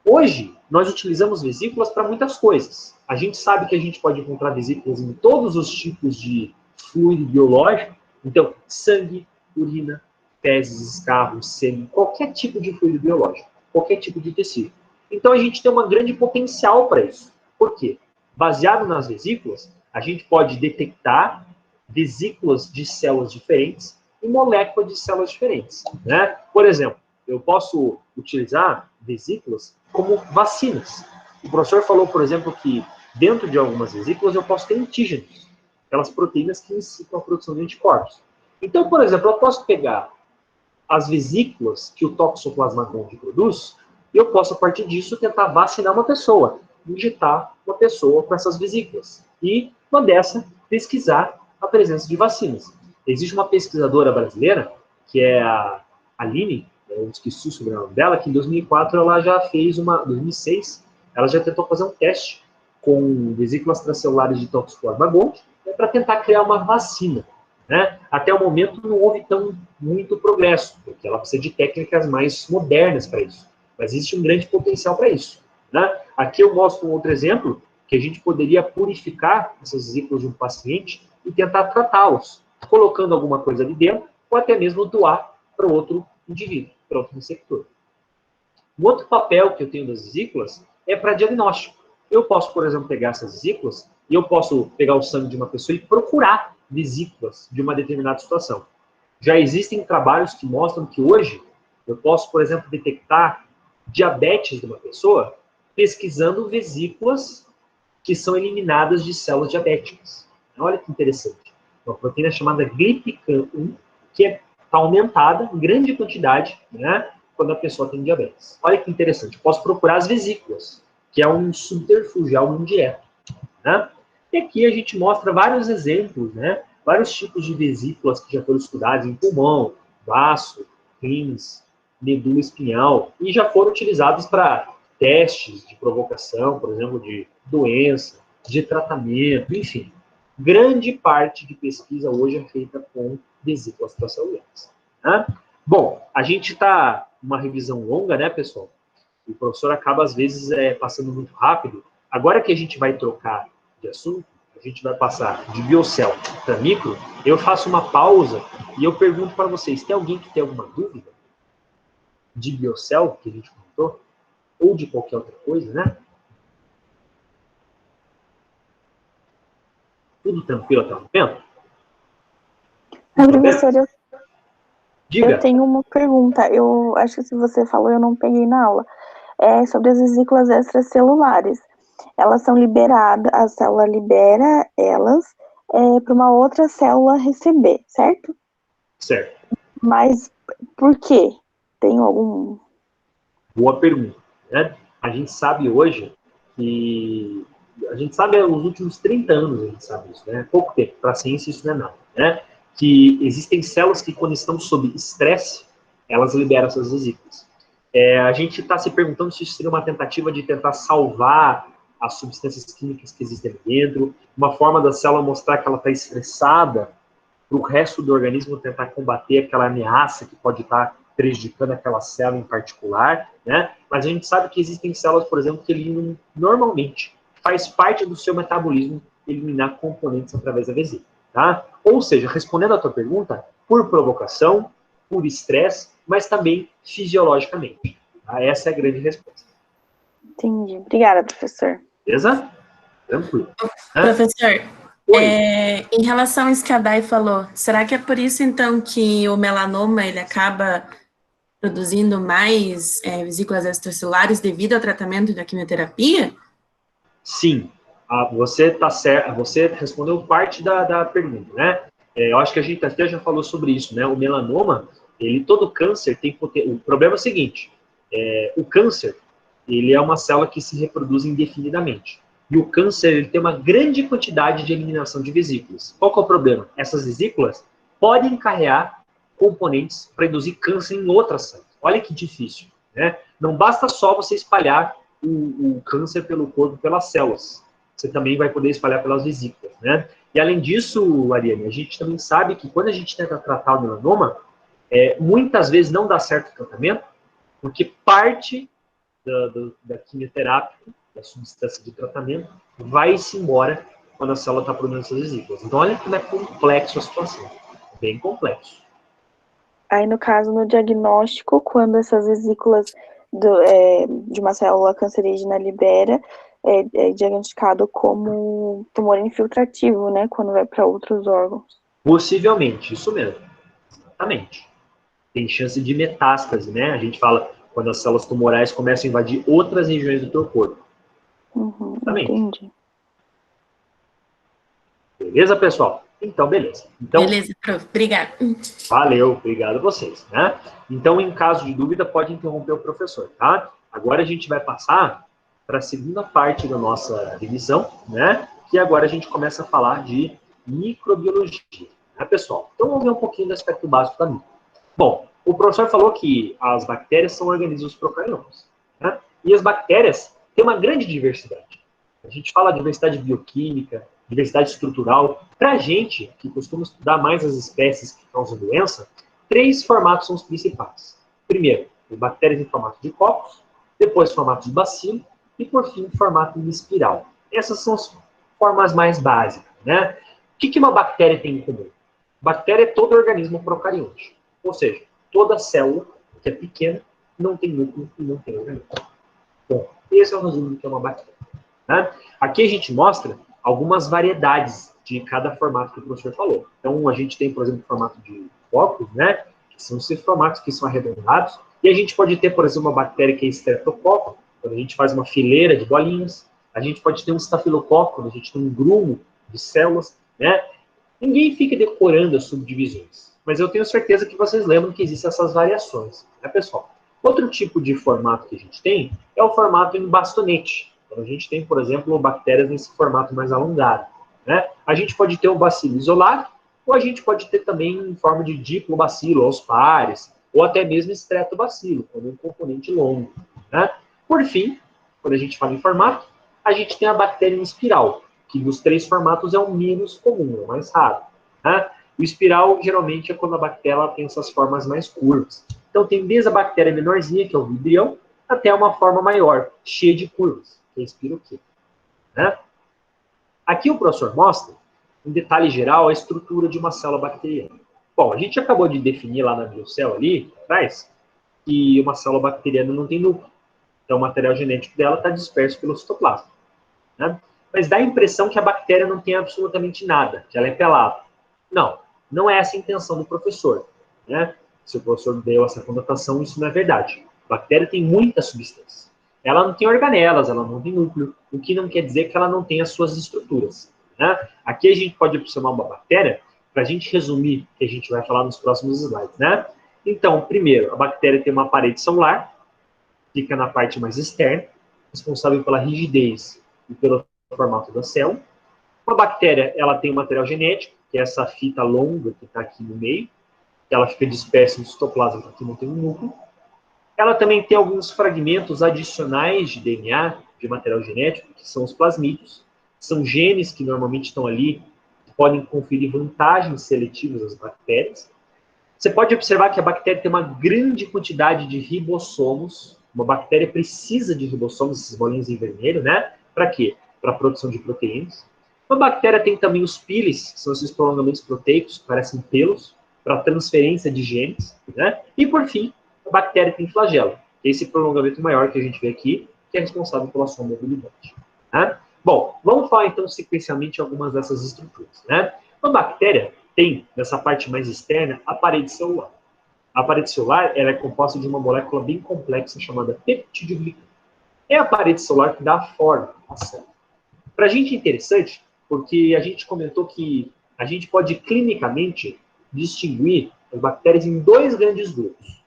Hoje, nós utilizamos vesículas para muitas coisas. A gente sabe que a gente pode encontrar vesículas em todos os tipos de fluido biológico. Então, sangue, urina, fezes, escarro, sêmen, qualquer tipo de fluido biológico, qualquer tipo de tecido. Então, a gente tem uma grande potencial para isso. Por quê? Baseado nas vesículas, a gente pode detectar vesículas de células diferentes e moléculas de células diferentes. Né? Por exemplo, eu posso utilizar vesículas como vacinas. O professor falou, por exemplo, que dentro de algumas vesículas eu posso ter antígenos, aquelas proteínas que incitam a produção de anticorpos. Então, por exemplo, eu posso pegar as vesículas que o Toxoplasma gondii produz e eu posso, a partir disso, tentar vacinar uma pessoa, injetar uma pessoa com essas vesículas. E, uma dessa, pesquisar a presença de vacinas. Existe uma pesquisadora brasileira, que é a Aline, eu esqueci o sobrenome dela, que em 2004 ela já fez 2006, ela já tentou fazer um teste com vesículas transcelulares de Toxoplasma gondii, para tentar criar uma vacina. Né? Até o momento não houve muito progresso, porque ela precisa de técnicas mais modernas para isso. Mas existe um grande potencial para isso. Né? Aqui eu mostro um outro exemplo, que a gente poderia purificar essas vesículas de um paciente e tentar tratá-los, colocando alguma coisa ali dentro, ou até mesmo doar para outro indivíduo, para outro receptor. Um outro papel que eu tenho das vesículas é para diagnóstico. Eu posso, por exemplo, pegar essas vesículas e eu posso pegar o sangue de uma pessoa e procurar vesículas de uma determinada situação. Já existem trabalhos que mostram que hoje eu posso, por exemplo, detectar diabetes de uma pessoa pesquisando vesículas que são eliminadas de células diabéticas. Olha que interessante. Uma proteína chamada GLP-1, que está aumentada em grande quantidade, né, quando a pessoa tem diabetes. Olha que interessante. Eu posso procurar as vesículas, que é um subterfúgio, algo indireto. Né? E aqui a gente mostra vários exemplos, né? Vários tipos de vesículas que já foram estudados em pulmão, baço, rins, medula espinhal, e já foram utilizados para testes de provocação, por exemplo, de doença, de tratamento, enfim. Grande parte de pesquisa hoje é feita com vesículas extracelulares. Né? Bom, a gente está uma revisão longa, né, pessoal? O professor acaba, às vezes, passando muito rápido. Agora que a gente vai trocar de assunto, a gente vai passar de biocell para micro, eu faço uma pausa e eu pergunto para vocês, tem alguém que tem alguma dúvida de biocell, que a gente comentou? Ou de qualquer outra coisa, né? Tudo tranquilo até o momento? Professor, Diga. Eu tenho uma pergunta. Eu acho que se você falou, eu não peguei na aula. É sobre as vesículas extracelulares. Elas são liberadas, a célula libera elas para uma outra célula receber, certo? Certo. Mas por quê? Tem algum... Boa pergunta. né? A gente sabe hoje que... A gente sabe há os últimos 30 anos, a gente sabe isso, né? Pouco tempo, para a ciência isso não é nada, né? Que existem células que, quando estão sob estresse, elas liberam essas vesículas. A gente está se perguntando se isso seria uma tentativa de tentar salvar as substâncias químicas que existem dentro, uma forma da célula mostrar que ela está estressada, para o resto do organismo tentar combater aquela ameaça que pode estar prejudicando aquela célula em particular, né? Mas a gente sabe que existem células, por exemplo, que eliminam normalmente, faz parte do seu metabolismo eliminar componentes através da vesícula, tá? Ou seja, respondendo à tua pergunta, por provocação, por estresse, mas também fisiologicamente. Tá? Essa é a grande resposta. Entendi. Obrigada, professor. Beleza? Tranquilo. Professor, em relação a isso que a Day falou, será que é por isso, então, que o melanoma ele acaba produzindo mais vesículas extracelulares devido ao tratamento da quimioterapia? Sim, você está certo, você respondeu parte da pergunta, né? Eu acho que a gente até já falou sobre isso, né? O melanoma, todo câncer tem potencial. O problema é o seguinte: o câncer, ele é uma célula que se reproduz indefinidamente. E o câncer, ele tem uma grande quantidade de eliminação de vesículas. Qual que é o problema? Essas vesículas podem carregar componentes para induzir câncer em outras células. Olha que difícil, né? Não basta só você espalhar o câncer pelo corpo, pelas células. Você também vai poder espalhar pelas vesículas, né? E além disso, Ariane, a gente também sabe que quando a gente tenta tratar o melanoma, muitas vezes não dá certo o tratamento, porque parte da quimioterapia, da substância de tratamento, vai-se embora quando a célula está produzindo essas vesículas. Então, olha como é complexo a situação. Bem complexo. Aí, no caso, no diagnóstico, quando essas vesículas de uma célula cancerígena libera, é diagnosticado como tumor infiltrativo, né? Quando vai para outros órgãos. Possivelmente, isso mesmo. Exatamente. Tem chance de metástase, né? A gente fala quando as células tumorais começam a invadir outras regiões do teu corpo. Entendi. Beleza, pessoal? Então, beleza. Então, beleza, prof. Obrigada. Valeu, obrigado a vocês, né? Então, em caso de dúvida, pode interromper o professor, tá? Agora a gente vai passar para a segunda parte da nossa revisão, né? Que agora a gente começa a falar de microbiologia, né, pessoal? Então, vamos ver um pouquinho do aspecto básico da micro. Bom, o professor falou que as bactérias são organismos procariontos, né? E as bactérias têm uma grande diversidade. A gente fala de diversidade bioquímica, diversidade estrutural. Para a gente, que costuma estudar mais as espécies que causam doença, 3 formatos são os principais. Primeiro, bactérias em formato de copos, depois formato de bacilo e, por fim, formato de espiral. Essas são as formas mais básicas, né? O que uma bactéria tem em comum? Bactéria é todo organismo procarionte, ou seja, toda célula que é pequena não tem núcleo e não tem organismo. Bom, esse é o resumo do que é uma bactéria. Né? Aqui a gente mostra algumas variedades de cada formato que o professor falou. Então, a gente tem, por exemplo, o formato de copos, né? Que são esses formatos que são arredondados. E a gente pode ter, por exemplo, uma bactéria que é estreptococo, quando a gente faz uma fileira de bolinhas. A gente pode ter um estafilococo, quando a gente tem um grumo de células, né? Ninguém fica decorando as subdivisões. Mas eu tenho certeza que vocês lembram que existem essas variações, né, pessoal? Outro tipo de formato que a gente tem é o formato em bastonete. Então, a gente tem, por exemplo, bactérias nesse formato mais alongado, né? A gente pode ter um bacilo isolado, ou a gente pode ter também em forma de diplobacilo, aos pares, ou até mesmo estretobacilo, como um componente longo, né? Por fim, quando a gente fala em formato, a gente tem a bactéria em espiral, que dos 3 formatos é o menos comum, é o mais raro, né? O espiral, geralmente, é quando a bactéria tem essas formas mais curvas. Então, tem desde a bactéria menorzinha, que é o vibrião, até uma forma maior, cheia de curvas, que é espiroqueta, né? Aqui o professor mostra, em detalhe geral, a estrutura de uma célula bacteriana. Bom, a gente acabou de definir lá na biocel, ali atrás, que uma célula bacteriana não tem núcleo. Então, o material genético dela está disperso pelo citoplasma, né? Mas dá a impressão que a bactéria não tem absolutamente nada, que ela é pelada. Não, não é essa a intenção do professor, né? Se o professor deu essa conotação, isso não é verdade. A bactéria tem muita substância. Ela não tem organelas, ela não tem núcleo, o que não quer dizer que ela não tenha as suas estruturas, né? Aqui a gente pode observar uma bactéria, para a gente resumir, que a gente vai falar nos próximos slides, né? Então, primeiro, a bactéria tem uma parede celular, fica na parte mais externa, responsável pela rigidez e pelo formato da célula. Uma bactéria, ela tem um material genético, que é essa fita longa que está aqui no meio, ela fica dispersa no citoplasma, que aqui não tem um núcleo. Ela também tem alguns fragmentos adicionais de DNA, de material genético, que são os plasmídeos. São genes que normalmente estão ali, que podem conferir vantagens seletivas às bactérias. Você pode observar que a bactéria tem uma grande quantidade de ribossomos. Uma bactéria precisa de ribossomos, esses bolinhos em vermelho, né? Para quê? Para a produção de proteínas. Uma bactéria tem também os piles, que são esses prolongamentos proteicos, que parecem pelos, para transferência de genes, né? E, por fim, a bactéria tem flagelo, que é esse prolongamento maior que a gente vê aqui, que é responsável pela sua mobilidade. Né? Bom, vamos falar, então, sequencialmente algumas dessas estruturas. Né? Uma bactéria tem, nessa parte mais externa, a parede celular. A parede celular ela é composta de uma molécula bem complexa chamada peptidoglicano. É a parede celular que dá a forma à célula. Para a gente é interessante, porque a gente comentou que a gente pode clinicamente distinguir as bactérias em dois grandes grupos,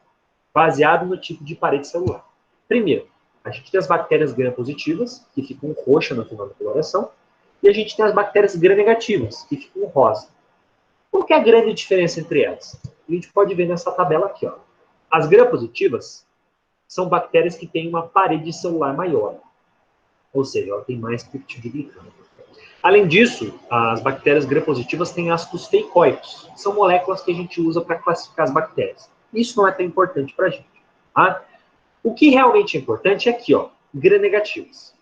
baseado no tipo de parede celular. Primeiro, a gente tem as bactérias gram-positivas, que ficam roxas no final da coloração, e a gente tem as bactérias gram-negativas, que ficam rosa. Qual que é a grande diferença entre elas? A gente pode ver nessa tabela aqui. Ó. As gram-positivas são bactérias que têm uma parede celular maior, ou seja, ela tem mais peptidoglicano. Além disso, as bactérias gram-positivas têm ácidos teicoicos. São moléculas que a gente usa para classificar as bactérias. Isso não é tão importante para a gente. Tá? O que realmente é importante é aqui, ó, gram-negativas.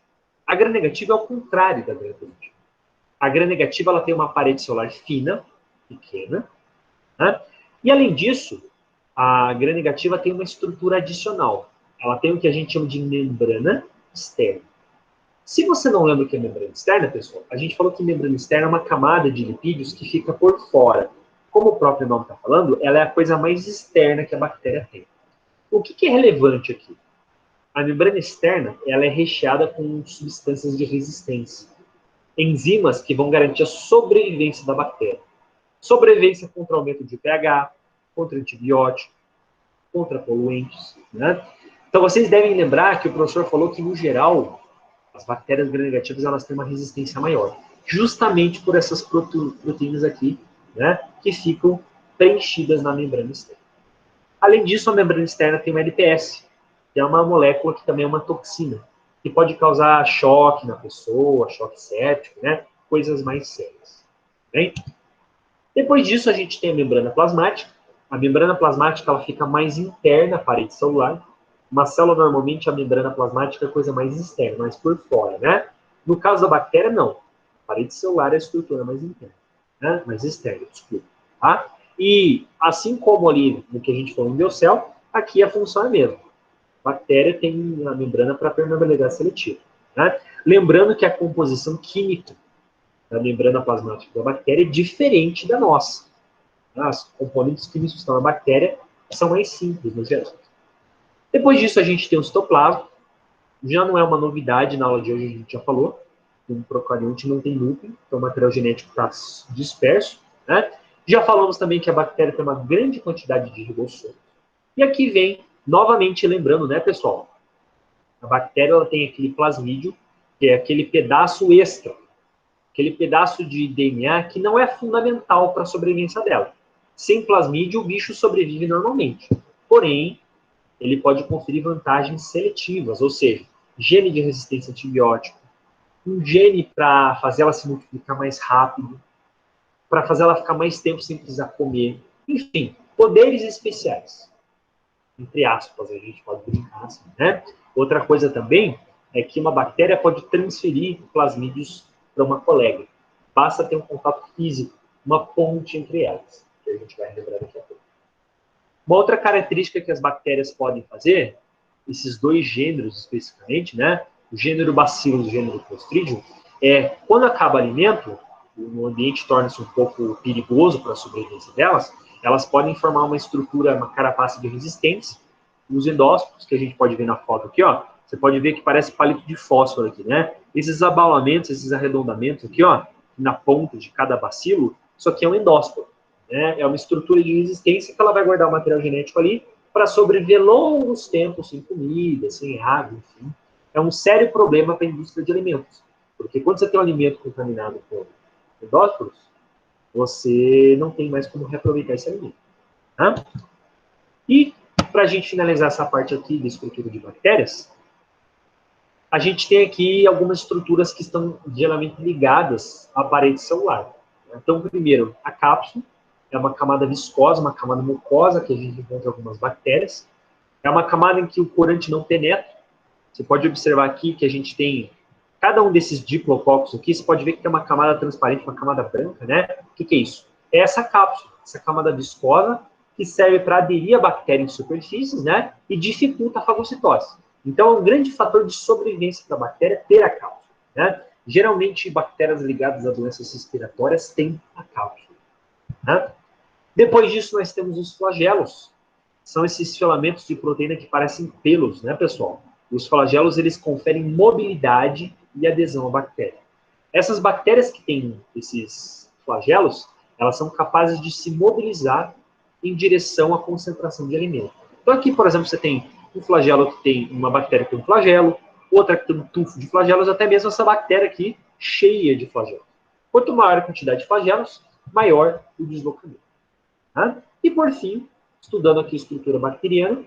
A gram-negativa é o contrário da gram-positiva. A gram-negativa ela tem uma parede celular fina, pequena. Né? E, além disso, a gram-negativa tem uma estrutura adicional. Ela tem o que a gente chama de membrana externa. Se você não lembra o que é membrana externa, pessoal, a gente falou que membrana externa é uma camada de lipídios que fica por fora. Como o próprio nome está falando, ela é a coisa mais externa que a bactéria tem. O que é relevante aqui? A membrana externa ela é recheada com substâncias de resistência. Enzimas que vão garantir a sobrevivência da bactéria. Sobrevivência contra aumento de pH, contra antibiótico, contra poluentes. Né? Então, vocês devem lembrar que o professor falou que, no geral, as bactérias gram-negativas elas têm uma resistência maior, justamente por essas proteínas aqui, né, que ficam preenchidas na membrana externa. Além disso, a membrana externa tem uma LPS, que é uma molécula que também é uma toxina, que pode causar choque na pessoa, choque séptico, né, coisas mais sérias. Bem? Depois disso, a gente tem a membrana plasmática. A membrana plasmática ela fica mais interna à parede celular. Uma célula, normalmente, a membrana plasmática é a coisa mais externa, mais por fora, né? No caso da bactéria, não. A parede celular é a estrutura mais interna, né? Mais externa, desculpa. Tá? E, assim como ali no que a gente falou em biocel, aqui a função é a mesma. A bactéria tem a membrana para permeabilidade seletiva. Né? Lembrando que a composição química da membrana plasmática da bactéria é diferente da nossa. Os componentes químicos que estão na bactéria são mais simples, no geral. Depois disso, a gente tem o citoplasma. Já não é uma novidade, na aula de hoje a gente já falou. Um procarionte não tem núcleo, então o material genético está disperso. Né? Já falamos também que a bactéria tem uma grande quantidade de ribossomos. E aqui vem, novamente lembrando, né, pessoal? A bactéria ela tem aquele plasmídio, que é aquele pedaço extra, aquele pedaço de DNA que não é fundamental para a sobrevivência dela. Sem plasmídio, o bicho sobrevive normalmente. Porém, ele pode conferir vantagens seletivas, ou seja, gene de resistência a antibiótico, um gene para fazer ela se multiplicar mais rápido, para fazer ela ficar mais tempo sem precisar comer. Enfim, poderes especiais. Entre aspas, a gente pode brincar assim, né? Outra coisa também é que uma bactéria pode transferir plasmídeos para uma colega. Basta ter um contato físico, uma ponte entre elas, que a gente vai lembrar daqui a pouco. Uma outra característica que as bactérias podem fazer, esses dois gêneros especificamente, né? O gênero Bacillus e o gênero Clostridium, é quando acaba o alimento, o ambiente torna-se um pouco perigoso para a sobrevivência delas, elas podem formar uma estrutura, uma carapaça de resistência. Os endóspores, que a gente pode ver na foto aqui, ó, você pode ver que parece palito de fósforo aqui, né? Esses abaulamentos, esses arredondamentos aqui, ó, na ponta de cada bacilo, isso aqui é um endósporo. Né? É uma estrutura de resistência que ela vai guardar o material genético ali para sobreviver longos tempos sem comida, sem água, enfim. É um sério problema para a indústria de alimentos. Porque quando você tem um alimento contaminado com endósporos, você não tem mais como reaproveitar esse alimento. Tá? E, para a gente finalizar essa parte aqui da estrutura de bactérias, a gente tem aqui algumas estruturas que estão geralmente ligadas à parede celular. Então, primeiro, a cápsula é uma camada viscosa, uma camada mucosa, que a gente encontra algumas bactérias. É uma camada em que o corante não penetra. Você pode observar aqui que a gente tem cada um desses diplococos aqui, você pode ver que tem uma camada transparente, uma camada branca, né? O que é isso? É essa cápsula, essa camada viscosa, que serve para aderir a bactéria em superfícies, né? E dificulta a fagocitose. Então, é um grande fator de sobrevivência da bactéria ter a cápsula, né? Geralmente, bactérias ligadas a doenças respiratórias têm a cápsula, né? Depois disso, nós temos os flagelos. São esses filamentos de proteína que parecem pelos, né, pessoal? Os flagelos, eles conferem mobilidade e adesão à bactéria. Essas bactérias que têm esses flagelos, elas são capazes de se mobilizar em direção à concentração de alimento. Então aqui, por exemplo, você tem um flagelo que tem uma bactéria que tem um flagelo, outra que tem um tufo de flagelos, até mesmo essa bactéria aqui cheia de flagelos. Quanto maior a quantidade de flagelos, maior o deslocamento. Tá? E por fim, estudando aqui a estrutura bacteriana,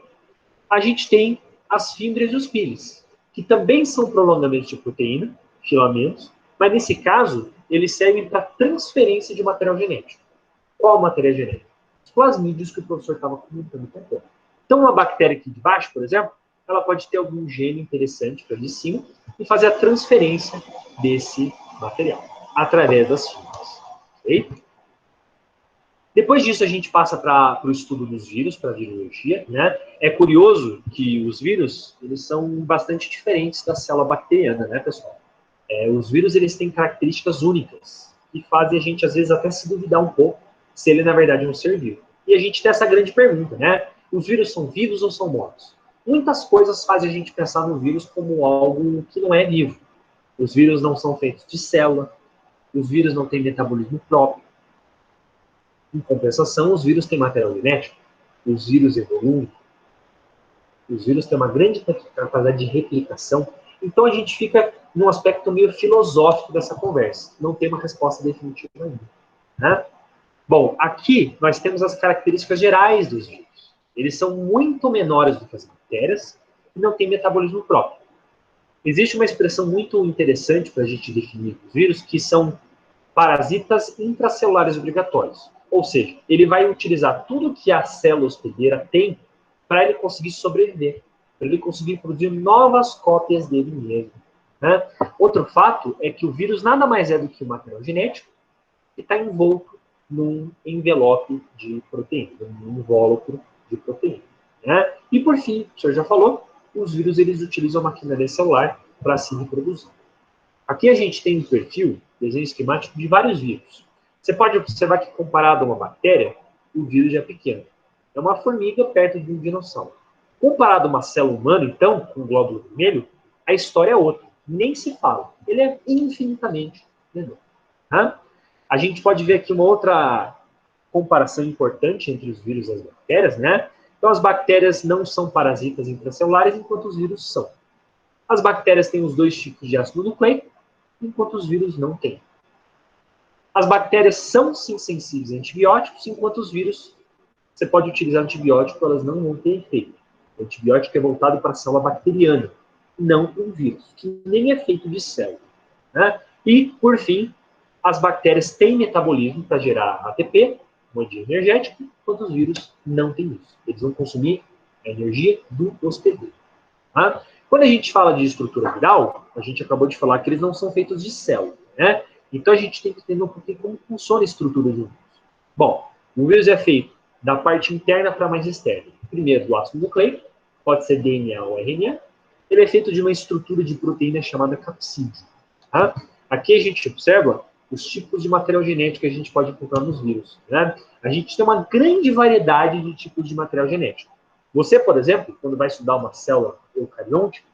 a gente tem as fímbrias e os piles, que também são prolongamentos de proteína, filamentos, mas nesse caso, eles servem para transferência de material genético. Qual material genético? Os plasmídeos que o professor estava comentando também. Então, uma bactéria aqui de baixo, por exemplo, ela pode ter algum gene interessante para de cima e fazer a transferência desse material através das fibras. Ok? Depois disso, a gente passa para o estudo dos vírus, para a virologia, né? É curioso que os vírus, eles são bastante diferentes da célula bacteriana, né, pessoal? Os vírus, eles têm características únicas, que fazem a gente, às vezes, até se duvidar um pouco se ele, na verdade, é um ser vivo. E a gente tem essa grande pergunta, né? Os vírus são vivos ou são mortos? Muitas coisas fazem a gente pensar no vírus como algo que não é vivo. Os vírus não são feitos de célula, os vírus não têm metabolismo próprio. Em compensação, os vírus têm material genético, os vírus evoluem, os vírus têm uma grande capacidade de replicação. Então, a gente fica num aspecto meio filosófico dessa conversa. Não tem uma resposta definitiva ainda. Né? Bom, aqui nós temos as características gerais dos vírus. Eles são muito menores do que as bactérias e não têm metabolismo próprio. Existe uma expressão muito interessante para a gente definir os vírus, que são parasitas intracelulares obrigatórios. Ou seja, ele vai utilizar tudo que a célula hospedeira tem para ele conseguir sobreviver, para ele conseguir produzir novas cópias dele mesmo. Né? Outro fato é que o vírus nada mais é do que um material genético que está envolto num envelope de proteína, num invólucro de proteína. Né? E por fim, o senhor já falou, os vírus eles utilizam a maquinaria celular para se reproduzir. Aqui a gente tem um perfil, desenho esquemático de vários vírus. Você pode observar que, comparado a uma bactéria, o vírus já é pequeno. É uma formiga perto de um dinossauro. Comparado a uma célula humana, então, com um glóbulo vermelho, a história é outra. Nem se fala. Ele é infinitamente menor. Tá? A gente pode ver aqui uma outra comparação importante entre os vírus e as bactérias, né? Então, as bactérias não são parasitas intracelulares, enquanto os vírus são. As bactérias têm os dois tipos de ácido nucleico, enquanto os vírus não têm. As bactérias são, sim, sensíveis a antibióticos, enquanto os vírus, você pode utilizar antibiótico, elas não vão ter efeito. O antibiótico é voltado para a célula bacteriana, não para um vírus, que nem é feito de célula. Né? E, por fim, as bactérias têm metabolismo para gerar ATP, moeda energética, enquanto os vírus não têm isso. Eles vão consumir a energia do hospedeiro. Tá? Quando a gente fala de estrutura viral, a gente acabou de falar que eles não são feitos de célula, né? Então a gente tem que entender um pouquinho como funciona a estrutura do vírus. Bom, o vírus é feito da parte interna para a mais externa. Primeiro, do ácido nucleico, pode ser DNA ou RNA. Ele é feito de uma estrutura de proteína chamada capsídeo. Tá? Aqui a gente observa os tipos de material genético que a gente pode encontrar nos vírus. Né? A gente tem uma grande variedade de tipos de material genético. Você, por exemplo, quando vai estudar uma célula eucariôtica,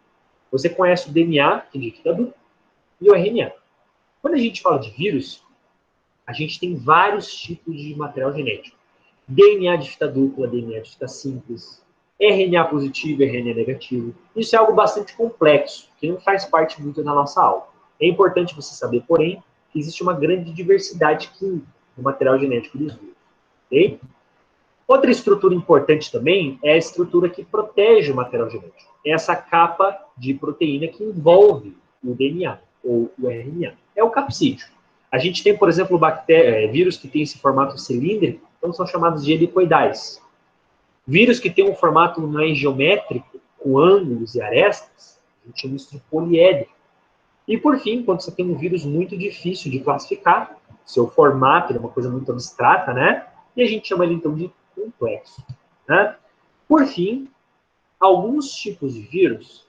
você conhece o DNA, que indica que é adulto, e o RNA. Quando a gente fala de vírus, a gente tem vários tipos de material genético. DNA de fita dupla, DNA de fita simples, RNA positivo e RNA negativo. Isso é algo bastante complexo, que não faz parte muito da nossa aula. É importante você saber, porém, que existe uma grande diversidade química no material genético dos vírus. Okay? Outra estrutura importante também é a estrutura que protege o material genético. É essa capa de proteína que envolve o DNA, ou o RNA. É o capsídeo. A gente tem, por exemplo, vírus que têm esse formato cilíndrico, então são chamados de helicoidais. Vírus que têm um formato mais geométrico, com ângulos e arestas, a gente chama isso de poliédrico. E, por fim, quando você tem um vírus muito difícil de classificar, seu formato é uma coisa muito abstrata, né? E a gente chama ele, então, de complexo. Né? Por fim, alguns tipos de vírus,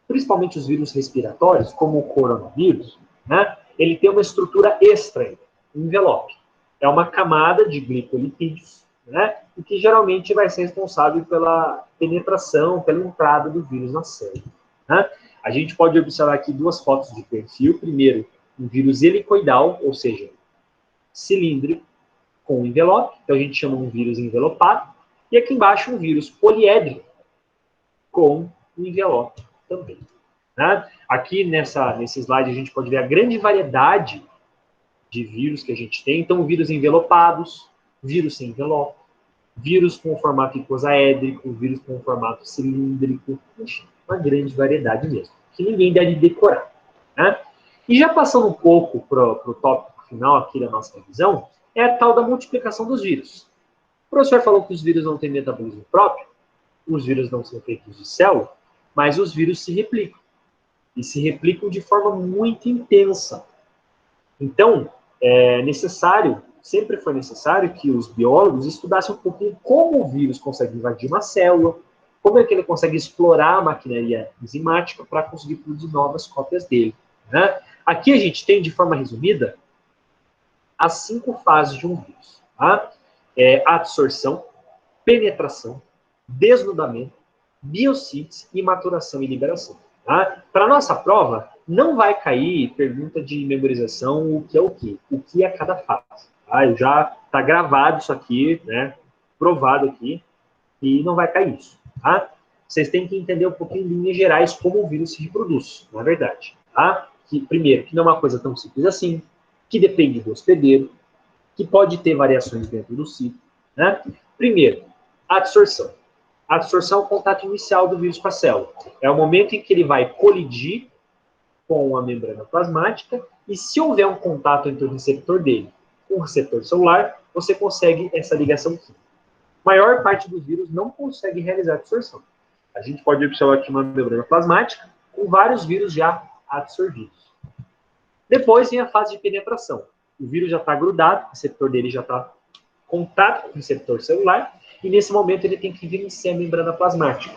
principalmente os vírus respiratórios, como o coronavírus, né? Ele tem uma estrutura extra, um envelope. É uma camada de glicolipídios, né? E que geralmente vai ser responsável pela penetração, pela entrada do vírus na célula. Né? A gente pode observar aqui duas fotos de perfil. Primeiro, um vírus helicoidal, ou seja, cilíndrico, com envelope. Então a gente chama um vírus envelopado. E aqui embaixo um vírus poliédrico, com envelope também. Né? Aqui nesse slide a gente pode ver a grande variedade de vírus que a gente tem. Então, vírus envelopados, vírus sem envelope, vírus com formato icosaédrico, vírus com formato cilíndrico, enfim, uma grande variedade mesmo, que ninguém deve decorar. Né? E já passando um pouco para o tópico final aqui da nossa revisão, é a tal da multiplicação dos vírus. O professor falou que os vírus não têm metabolismo próprio, os vírus não são feitos de célula, mas os vírus se replicam. E se replicam de forma muito intensa. Então, sempre foi necessário que os biólogos estudassem um pouquinho como o vírus consegue invadir uma célula, como é que ele consegue explorar a maquinaria enzimática para conseguir produzir novas cópias dele. Né? Aqui a gente tem, de forma resumida, as 5 fases de um vírus. Tá? Absorção, penetração, desnudamento, biossíntese e maturação e liberação. Tá? Para a nossa prova, não vai cair pergunta de memorização o que é o quê? O que é cada fase. Tá? Já está gravado isso aqui, né? Provado aqui, e não vai cair isso. Tá? Vocês têm que entender um pouquinho em linhas gerais como o vírus se reproduz, na verdade. Tá? Primeiro, que não é uma coisa tão simples assim, que depende do hospedeiro, que pode ter variações dentro do ciclo. Né? Primeiro, a absorção. A absorção é o contato inicial do vírus com a célula. É o momento em que ele vai colidir com a membrana plasmática e se houver um contato entre o receptor dele com o receptor celular, você consegue essa ligação química. A maior parte dos vírus não consegue realizar a absorção. A gente pode observar aqui uma membrana plasmática com vários vírus já absorvidos. Depois vem a fase de penetração. O vírus já está grudado, o receptor dele já está em contato com o receptor celular, e nesse momento ele tem que vencer a membrana plasmática.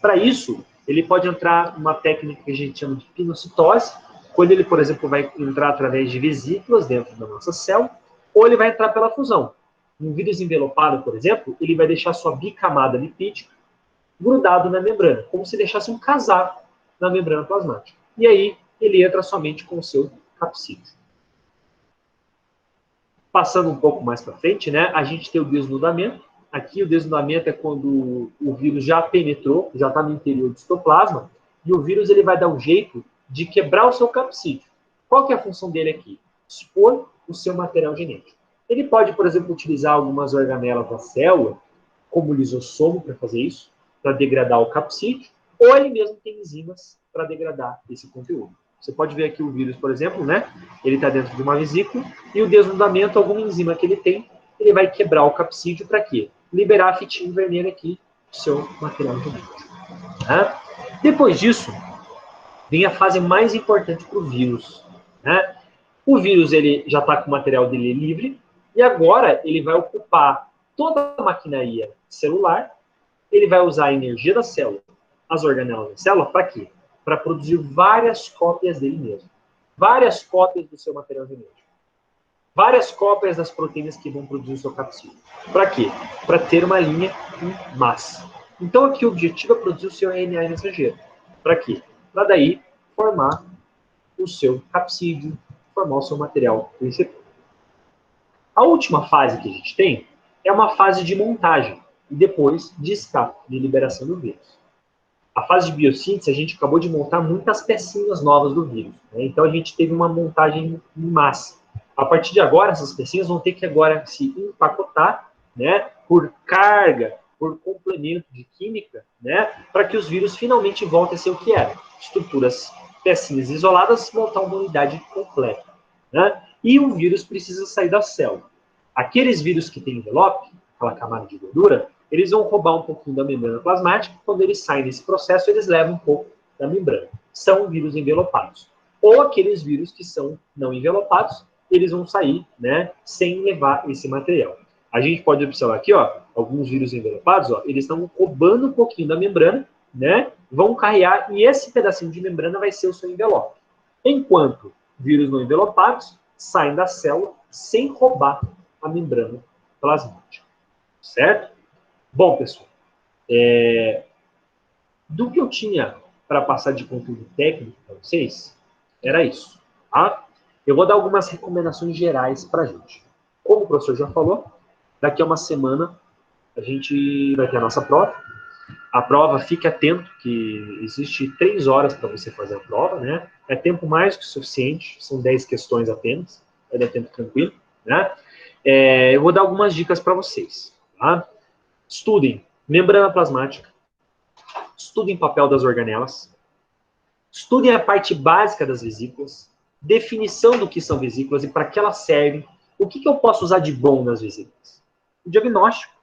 Para isso, ele pode entrar numa técnica que a gente chama de pinocitose, quando ele, por exemplo, vai entrar através de vesículas dentro da nossa célula, ou ele vai entrar pela fusão. Um vírus envelopado, por exemplo, ele vai deixar sua bicamada lipídica grudado na membrana, como se deixasse um casaco na membrana plasmática. E aí, ele entra somente com o seu capsídeo. Passando um pouco mais para frente, né, a gente tem o desnudamento. Aqui o desnudamento é quando o vírus já penetrou, já está no interior do citoplasma, e o vírus ele vai dar um jeito de quebrar o seu capsídeo. Qual que é a função dele aqui? Expor o seu material genético. Ele pode, por exemplo, utilizar algumas organelas da célula, como o lisossomo, para fazer isso, para degradar o capsídeo, ou ele mesmo tem enzimas para degradar esse conteúdo. Você pode ver aqui o vírus, por exemplo, né? Ele está dentro de uma vesícula, e o desnudamento, alguma enzima que ele tem, ele vai quebrar o capsídeo para quê? Liberar a fitinha vermelha aqui do seu material genético. Tá? Depois disso, vem a fase mais importante para o vírus. Né? O vírus ele já está com o material dele livre, e agora ele vai ocupar toda a maquinaria celular, ele vai usar a energia da célula, as organelas da célula, para quê? Para produzir várias cópias dele mesmo. Várias cópias do seu material genético. Várias cópias das proteínas que vão produzir o seu capsídeo. Para quê? Para ter uma linha em massa. Então, aqui o objetivo é produzir o seu RNA mensageiro. Para quê? Para daí formar o seu capsídeo, formar o seu material principal. A última fase que a gente tem é uma fase de montagem. e depois de escape, de liberação do vírus. A fase de biossíntese, a gente acabou de montar muitas pecinhas novas do vírus, né? Então a gente teve uma montagem em massa. A partir de agora, essas pecinhas vão ter que agora se empacotar, né, por carga, por complemento de química, né, para que os vírus finalmente voltem a ser o que eram. Estruturas, pecinhas isoladas, montar uma unidade completa, né? E o vírus precisa sair da célula. Aqueles vírus que têm envelope, aquela camada de gordura, eles vão roubar um pouquinho da membrana plasmática. Quando eles saem desse processo, eles levam um pouco da membrana. São vírus envelopados. Ou aqueles vírus que são não envelopados, eles vão sair, né, sem levar esse material. A gente pode observar aqui, ó, alguns vírus envelopados, ó, eles estão roubando um pouquinho da membrana, né, vão carregar, e esse pedacinho de membrana vai ser o seu envelope. Enquanto vírus não envelopados saem da célula sem roubar a membrana plasmática. Certo? Bom, pessoal, do que eu tinha para passar de conteúdo técnico para vocês, era isso. Tá? Eu vou dar algumas recomendações gerais para a gente. Como o professor já falou, daqui a uma semana a gente vai ter a nossa prova. A prova, fique atento que existe 3 horas para você fazer a prova, né? É tempo mais que suficiente, são 10 questões apenas, vai dar tempo tranquilo, né? Eu vou dar algumas dicas para vocês, tá? Estudem membrana plasmática, estudem papel das organelas, estudem a parte básica das vesículas, definição do que são vesículas e para que elas servem, o que eu posso usar de bom nas vesículas? O diagnóstico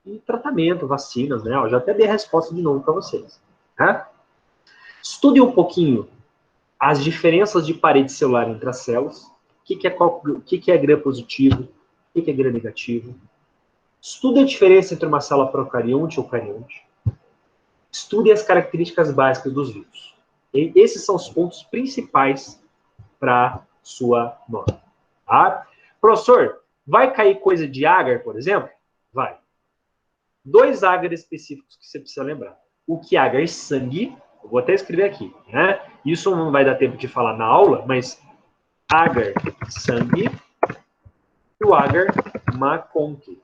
e tratamento, vacinas, né? Eu já até dei a resposta de novo para vocês. Tá? Estudem um pouquinho as diferenças de parede celular entre as células, o que é gram positivo, o que é gram negativo. Estude a diferença entre uma célula procarionte e eucarionte. Estude as características básicas dos vírus. E esses são os pontos principais para sua nota. Tá? Professor, vai cair coisa de agar, por exemplo? Vai. 2 agar específicos que você precisa lembrar. O que é agar sangue, eu vou até escrever aqui, né? Isso não vai dar tempo de falar na aula, mas agar sangue e o agar McConkie.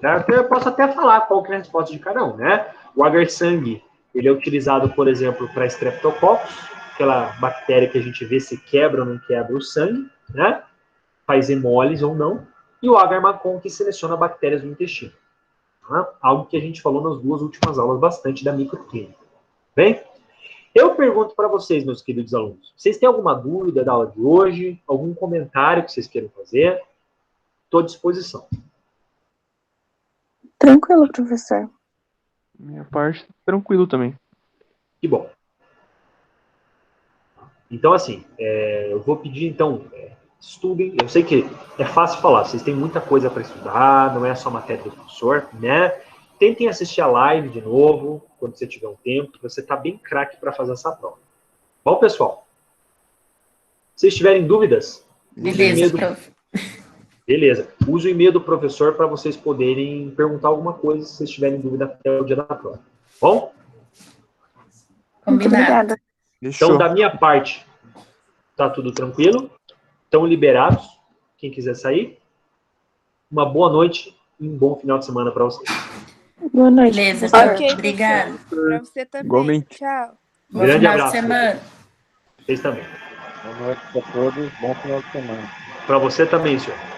Tá? Eu posso até falar qual que é a resposta de cada um, né? O agar sangue, ele é utilizado, por exemplo, para Streptococcus, aquela bactéria que a gente vê se quebra ou não quebra o sangue, né? Faz hemólise ou não. E o agar McConkie seleciona bactérias do intestino. Tá? Algo que a gente falou nas 2 últimas aulas bastante da microclínica. Bem? Eu pergunto para vocês, meus queridos alunos, vocês têm alguma dúvida da aula de hoje? Algum comentário que vocês queiram fazer? Estou à disposição. Tranquilo, professor. Minha parte, tranquilo também. Que bom. Então, assim, eu vou pedir, então, estudem. Eu sei que é fácil falar, vocês têm muita coisa para estudar, não é só matéria do professor, né? Tentem assistir a live de novo, quando você tiver um tempo, você está bem craque para fazer essa prova. Bom, pessoal, se vocês tiverem dúvidas, beleza. Use o e-mail do professor para vocês poderem perguntar alguma coisa se vocês tiverem dúvida até o dia da prova. Bom? Muito obrigada. Então, da minha parte, tá tudo tranquilo. Estão liberados. Quem quiser sair. Uma boa noite e um bom final de semana para vocês. Boa noite. Beleza, Ok, obrigada. para você também. Igualmente. Tchau. Grande Final de abraço. semana. Vocês também. Boa noite para todos, bom final de semana. Para você também, senhor.